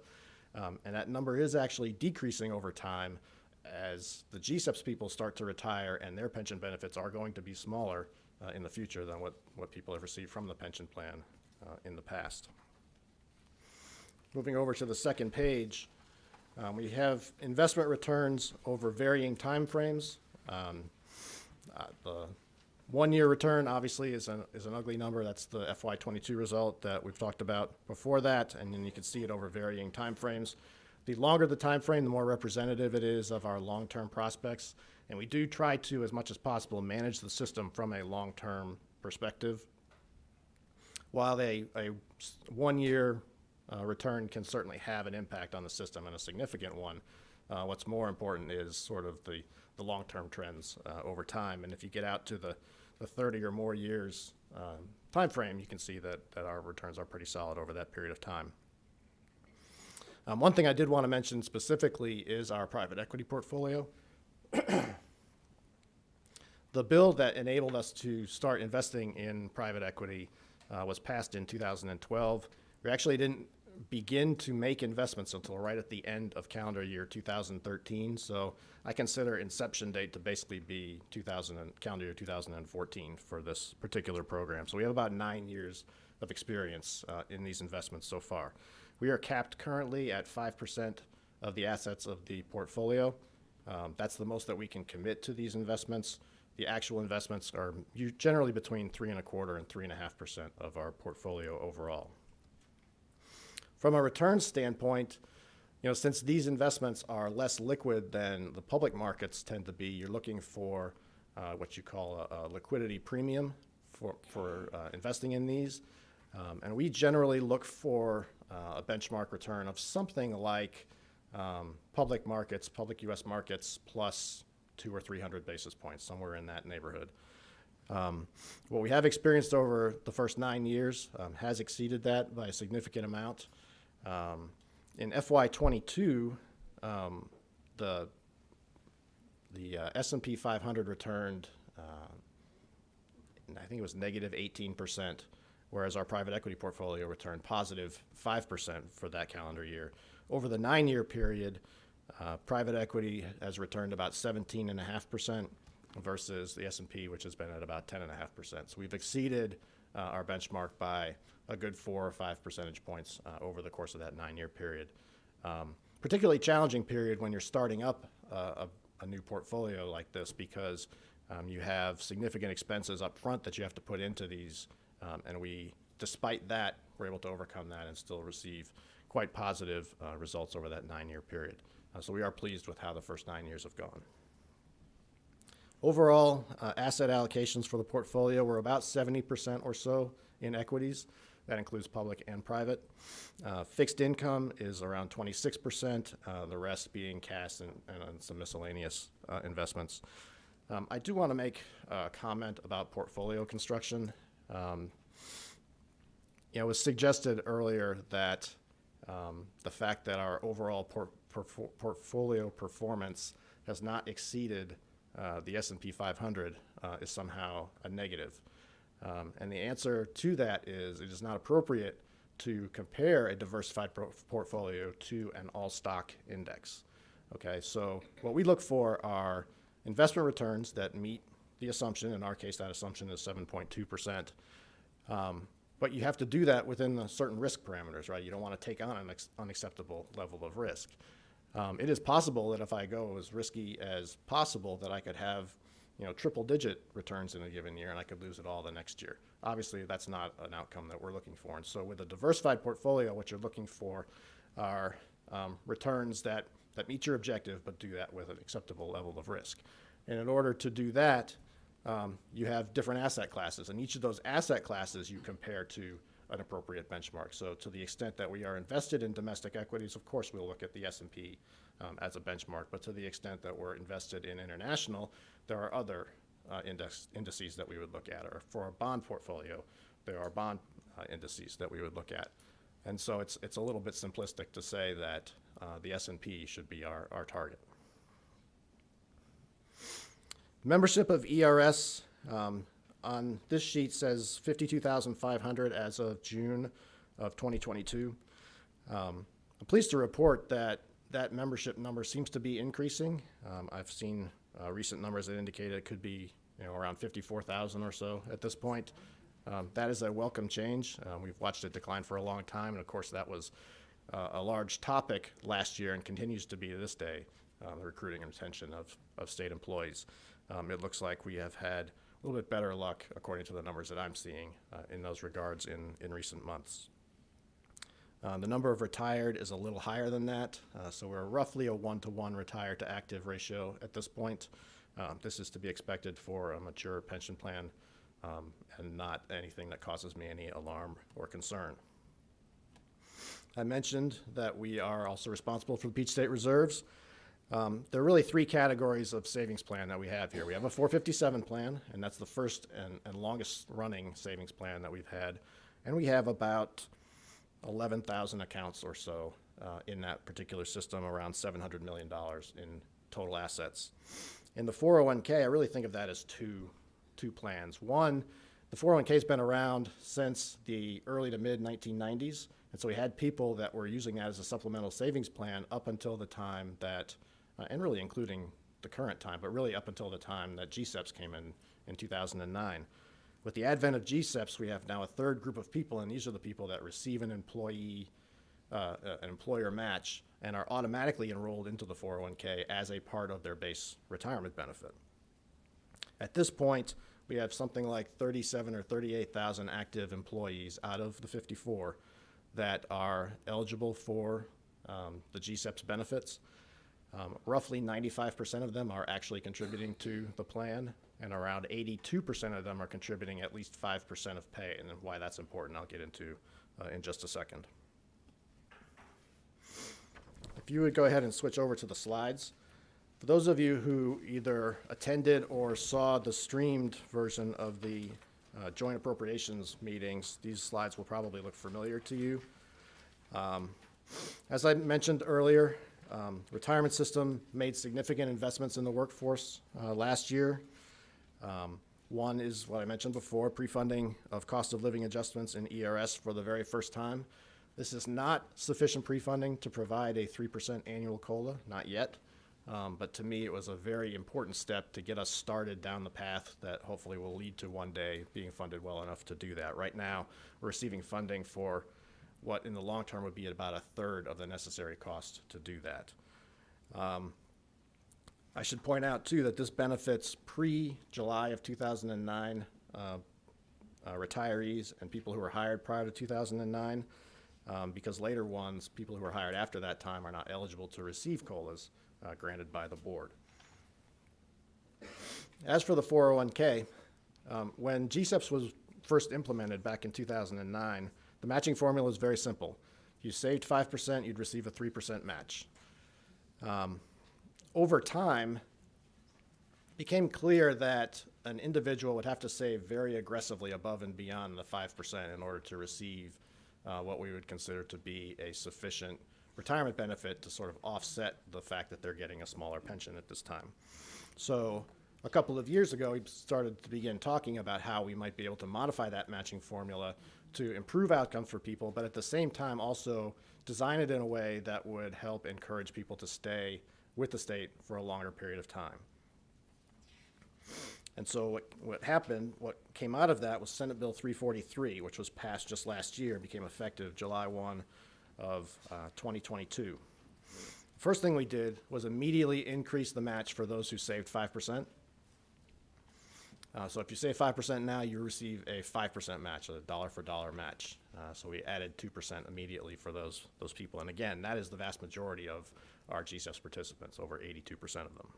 And that number is actually decreasing over time as the GSEPs people start to retire, and their pension benefits are going to be smaller in the future than what people have received from the pension plan in the past. Moving over to the second page, we have investment returns over varying time frames. The 1 year return obviously is an ugly number. That's the FY22 result that we've talked about before that, and then you can see it over varying time frames. The longer the time frame, the more representative it is of our long-term prospects, and we do try to, as much as possible, manage the system from a long-term perspective. While a 1 year return can certainly have an impact on the system, and a significant one, what's more important is sort of the long-term trends over time. And if you get out to the 30 or more years time frame, you can see that our returns are pretty solid over that period of time. One thing I did want to mention specifically is our private equity portfolio. The bill that enabled us to start investing in private equity was passed in 2012. We actually didn't begin to make investments until right at the end of calendar year 2013. So I consider inception date to basically be calendar year 2014 for this particular program. So we have about 9 years of experience in these investments so far. We are capped currently at 5% of the assets of the portfolio. That's the most that we can commit to these investments. The actual investments are generally between 3.25% and 3.5% of our portfolio overall. From a return standpoint, since these investments are less liquid than the public markets tend to be, you're looking for what you call a liquidity premium for investing in these. And we generally look for a benchmark return of something like public U.S. markets plus 200 or 300 basis points, somewhere in that neighborhood. What we have experienced over the first 9 years has exceeded that by a significant amount. In FY22, the S&P 500 returned, I think it was negative 18%, whereas our private equity portfolio returned positive 5% for that calendar year. Over the 9-year period, private equity has returned about 17.5% versus the S&P, which has been at about 10.5%. So we've exceeded our benchmark by a good 4 or 5 percentage points over the course of that 9-year period. Particularly challenging period when you're starting up a new portfolio like this, because you have significant expenses up front that you have to put into these, and despite that, we're able to overcome that and still receive quite positive results over that 9-year period. So we are pleased with how the first 9 years have gone. Overall, asset allocations for the portfolio were about 70% or so in equities. That includes public and private. Fixed income is around 26%, the rest being cash and some miscellaneous investments. I do want to make a comment about portfolio construction. It was suggested earlier that the fact that our overall portfolio performance has not exceeded the S&P 500 is somehow a negative. And the answer to that is it is not appropriate to compare a diversified portfolio to an all-stock index. Okay, so what we look for are investment returns that meet the assumption. In our case, that assumption is 7.2%. But you have to do that within a certain risk parameters, right? You don't want to take on an unacceptable level of risk. It is possible that if I go as risky as possible, that I could have triple-digit returns in a given year, and I could lose it all the next year. Obviously, that's not an outcome that we're looking for. And so with a diversified portfolio, what you're looking for are returns that meet your objective, but do that with an acceptable level of risk. And in order to do that, you have different asset classes, and each of those asset classes you compare to an appropriate benchmark. So to the extent that we are invested in domestic equities, of course we'll look at the S&P as a benchmark, but to the extent that we're invested in international, there are other indices that we would look at. Or for our bond portfolio, there are bond indices that we would look at. And so it's a little bit simplistic to say that the S&P should be our target. Membership of ERS on this sheet says 52,500 as of June of 2022. I'm pleased to report that membership number seems to be increasing. I've seen recent numbers that indicate it could be around 54,000 or so at this point. That is a welcome change. We've watched it decline for a long time, and of course that was a large topic last year and continues to be to this day, the recruiting and retention of state employees. It looks like we have had a little bit better luck, according to the numbers that I'm seeing, in those regards in recent months. The number of retired is a little higher than that, so we're roughly a 1-to-1 retired to active ratio at this point. This is to be expected for a mature pension plan and not anything that causes me any alarm or concern. I mentioned that we are also responsible for the Peach State Reserves. There are really 3 categories of savings plan that we have here. We have a 457 plan, and that's the first and longest running savings plan that we've had. And we have about 11,000 accounts or so in that particular system, around $700 million in total assets. In the 401k, I really think of that as two plans. One, the 401k has been around since the early to mid 1990s, and so we had people that were using that as a supplemental savings plan up until the time that, and really including the current time, but really up until the time that GSEPs came in 2009. With the advent of GSEPs, we have now a third group of people, and these are the people that receive an employer match and are automatically enrolled into the 401k as a part of their base retirement benefit. At this point, we have something like 37 or 38,000 active employees out of the 54 that are eligible for the GSEPs benefits. Roughly 95% of them are actually contributing to the plan, and around 82% of them are contributing at least 5% of pay, and why that's important I'll get into in just a second. If you would go ahead and switch over to the slides. For those of you who either attended or saw the streamed version of the joint appropriations meetings, these slides will probably look familiar to you. As I mentioned earlier, retirement system made significant investments in the workforce last year. One is what I mentioned before, pre-funding of cost of living adjustments in ERS for the very first time. This is not sufficient pre-funding to provide a 3% annual COLA, not yet. But to me, it was a very important step to get us started down the path that hopefully will lead to one day being funded well enough to do that. Right now, we're receiving funding for what in the long term would be about a third of the necessary cost to do that. I should point out, too, that this benefits pre-July of 2009 retirees and people who were hired prior to 2009, because later ones, people who were hired after that time, are not eligible to receive COLAs granted by the board. As for the 401k, when GSEPs was first implemented back in 2009, the matching formula was very simple. If you saved 5%, you'd receive a 3% match. Over time, it became clear that an individual would have to save very aggressively above and beyond the 5% in order to receive what we would consider to be a sufficient retirement benefit to sort of offset the fact that they're getting a smaller pension at this time. So a couple of years ago, we started to begin talking about how we might be able to modify that matching formula to improve outcomes for people, but at the same time also design it in a way that would help encourage people to stay with the state for a longer period of time. And so what happened, what came out of that was Senate Bill 343, which was passed just last year, became effective July 1 of 2022. First thing we did was immediately increase the match for those who saved 5%. So if you save 5% now, you receive a 5% match, a dollar for dollar match. So we added 2% immediately for those people. And again, that is the vast majority of our GSEPs participants, over 82% of them.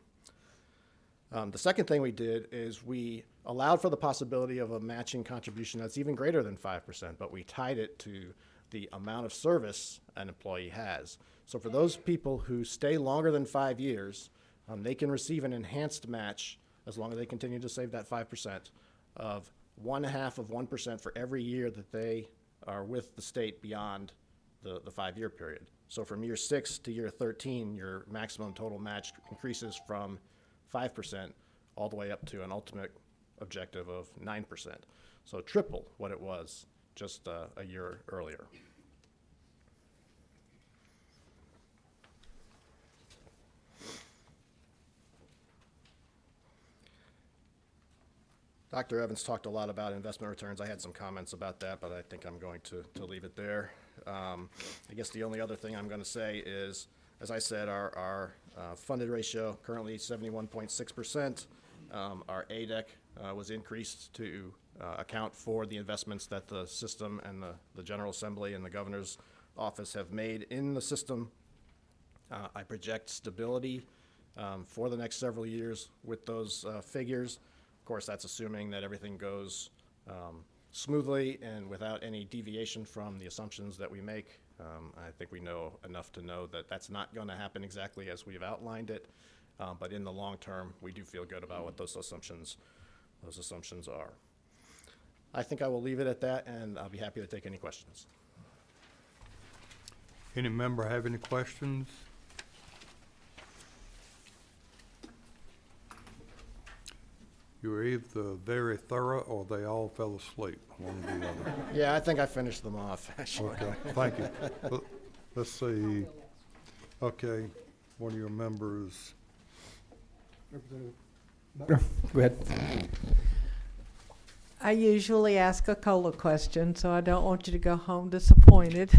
The second thing we did is we allowed for the possibility of a matching contribution that's even greater than 5%, but we tied it to the amount of service an employee has. So for those people who stay longer than 5 years, they can receive an enhanced match as long as they continue to save that 5% of 1/2 of 1% for every year that they are with the state beyond the 5-year period. So from year 6 to year 13, your maximum total match increases from 5% all the way up to an ultimate objective of 9%. So triple what it was just a year earlier. Dr. Evans talked a lot about investment returns. I had some comments about that, but I think I'm going to leave it there. I guess the only other thing I'm going to say is, as I said, our funded ratio currently 71.6%. Our ADEC was increased to account for the investments that the system and the General Assembly and the Governor's Office have made in the system. I project stability for the next several years with those figures. Of course, that's assuming that everything goes smoothly and without any deviation from the assumptions that we make. I think we know enough to know that that's not going to happen exactly as we've outlined it, but in the long term, we do feel good about what those assumptions are. I think I will leave it at that, and I'll be happy to take any questions. Any member have any questions? You were either very thorough or they all fell asleep, one or the other. Yeah, I think I finished them off, actually. Okay, thank you. Let's see. Okay, one of your members. Go ahead. I usually ask a COLA question, so I don't want you to go home disappointed.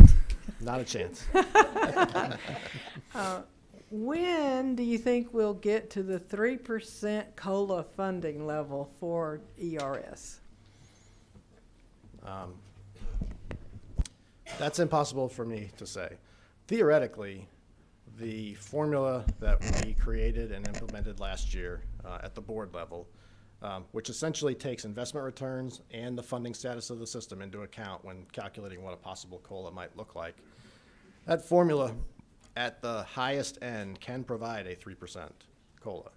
Not a chance. When do you think we'll get to the 3% COLA funding level for ERS? That's impossible for me to say. Theoretically, the formula that we created and implemented last year at the board level, which essentially takes investment returns and the funding status of the system into account when calculating what a possible COLA might look like. That formula at the highest end can provide a 3% COLA.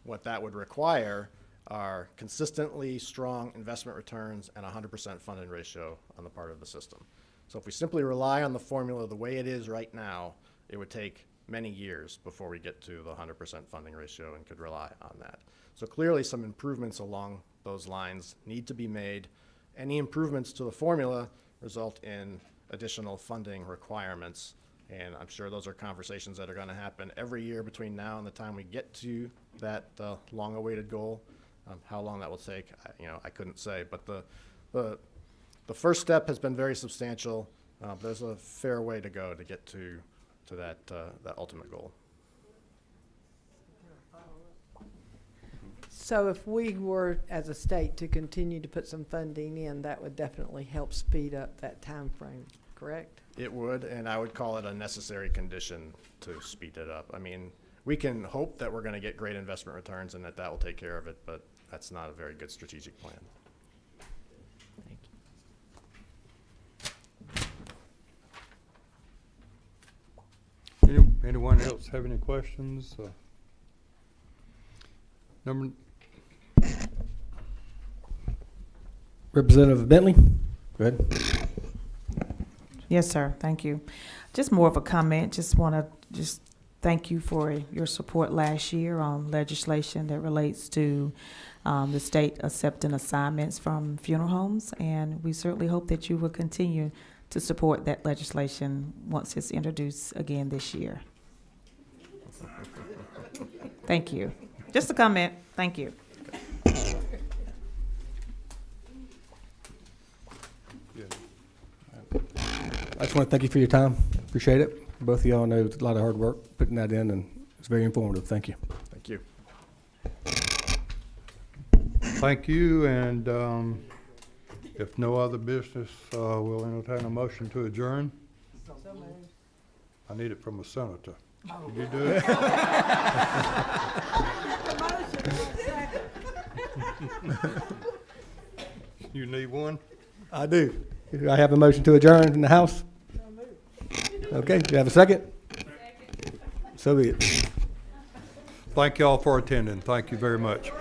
What that would require are consistently strong investment returns and 100% funding ratio on the part of the system. So if we simply rely on the formula the way it is right now, it would take many years before we get to the 100% funding ratio and could rely on that. So clearly some improvements along those lines need to be made. Any improvements to the formula result in additional funding requirements, and I'm sure those are conversations that are going to happen every year between now and the time we get to that long-awaited goal. How long that will take, I couldn't say, but the first step has been very substantial. There's a fair way to go to get to that ultimate goal. So if we were, as a state, to continue to put some funding in, that would definitely help speed up that time frame, correct? It would, and I would call it a necessary condition to speed it up. I mean, we can hope that we're going to get great investment returns and that will take care of it, but that's not a very good strategic plan. Anyone else have any questions? Representative Bentley, go ahead. Yes, sir. Thank you. Just more of a comment. Just want to thank you for your support last year on legislation that relates to the state accepting assignments from funeral homes, and we certainly hope that you will continue to support that legislation once it's introduced again this year. Thank you. Just a comment. Thank you. I just want to thank you for your time. Appreciate it. Both of y'all know it's a lot of hard work putting that in, and it's very informative. Thank you. Thank you. Thank you, and if no other business, we'll entertain a motion to adjourn. I need it from a senator. Did you do it? You need one? I do. I have a motion to adjourn in the House. Okay, do you have a second? So be it. Thank you all for attending. Thank you very much.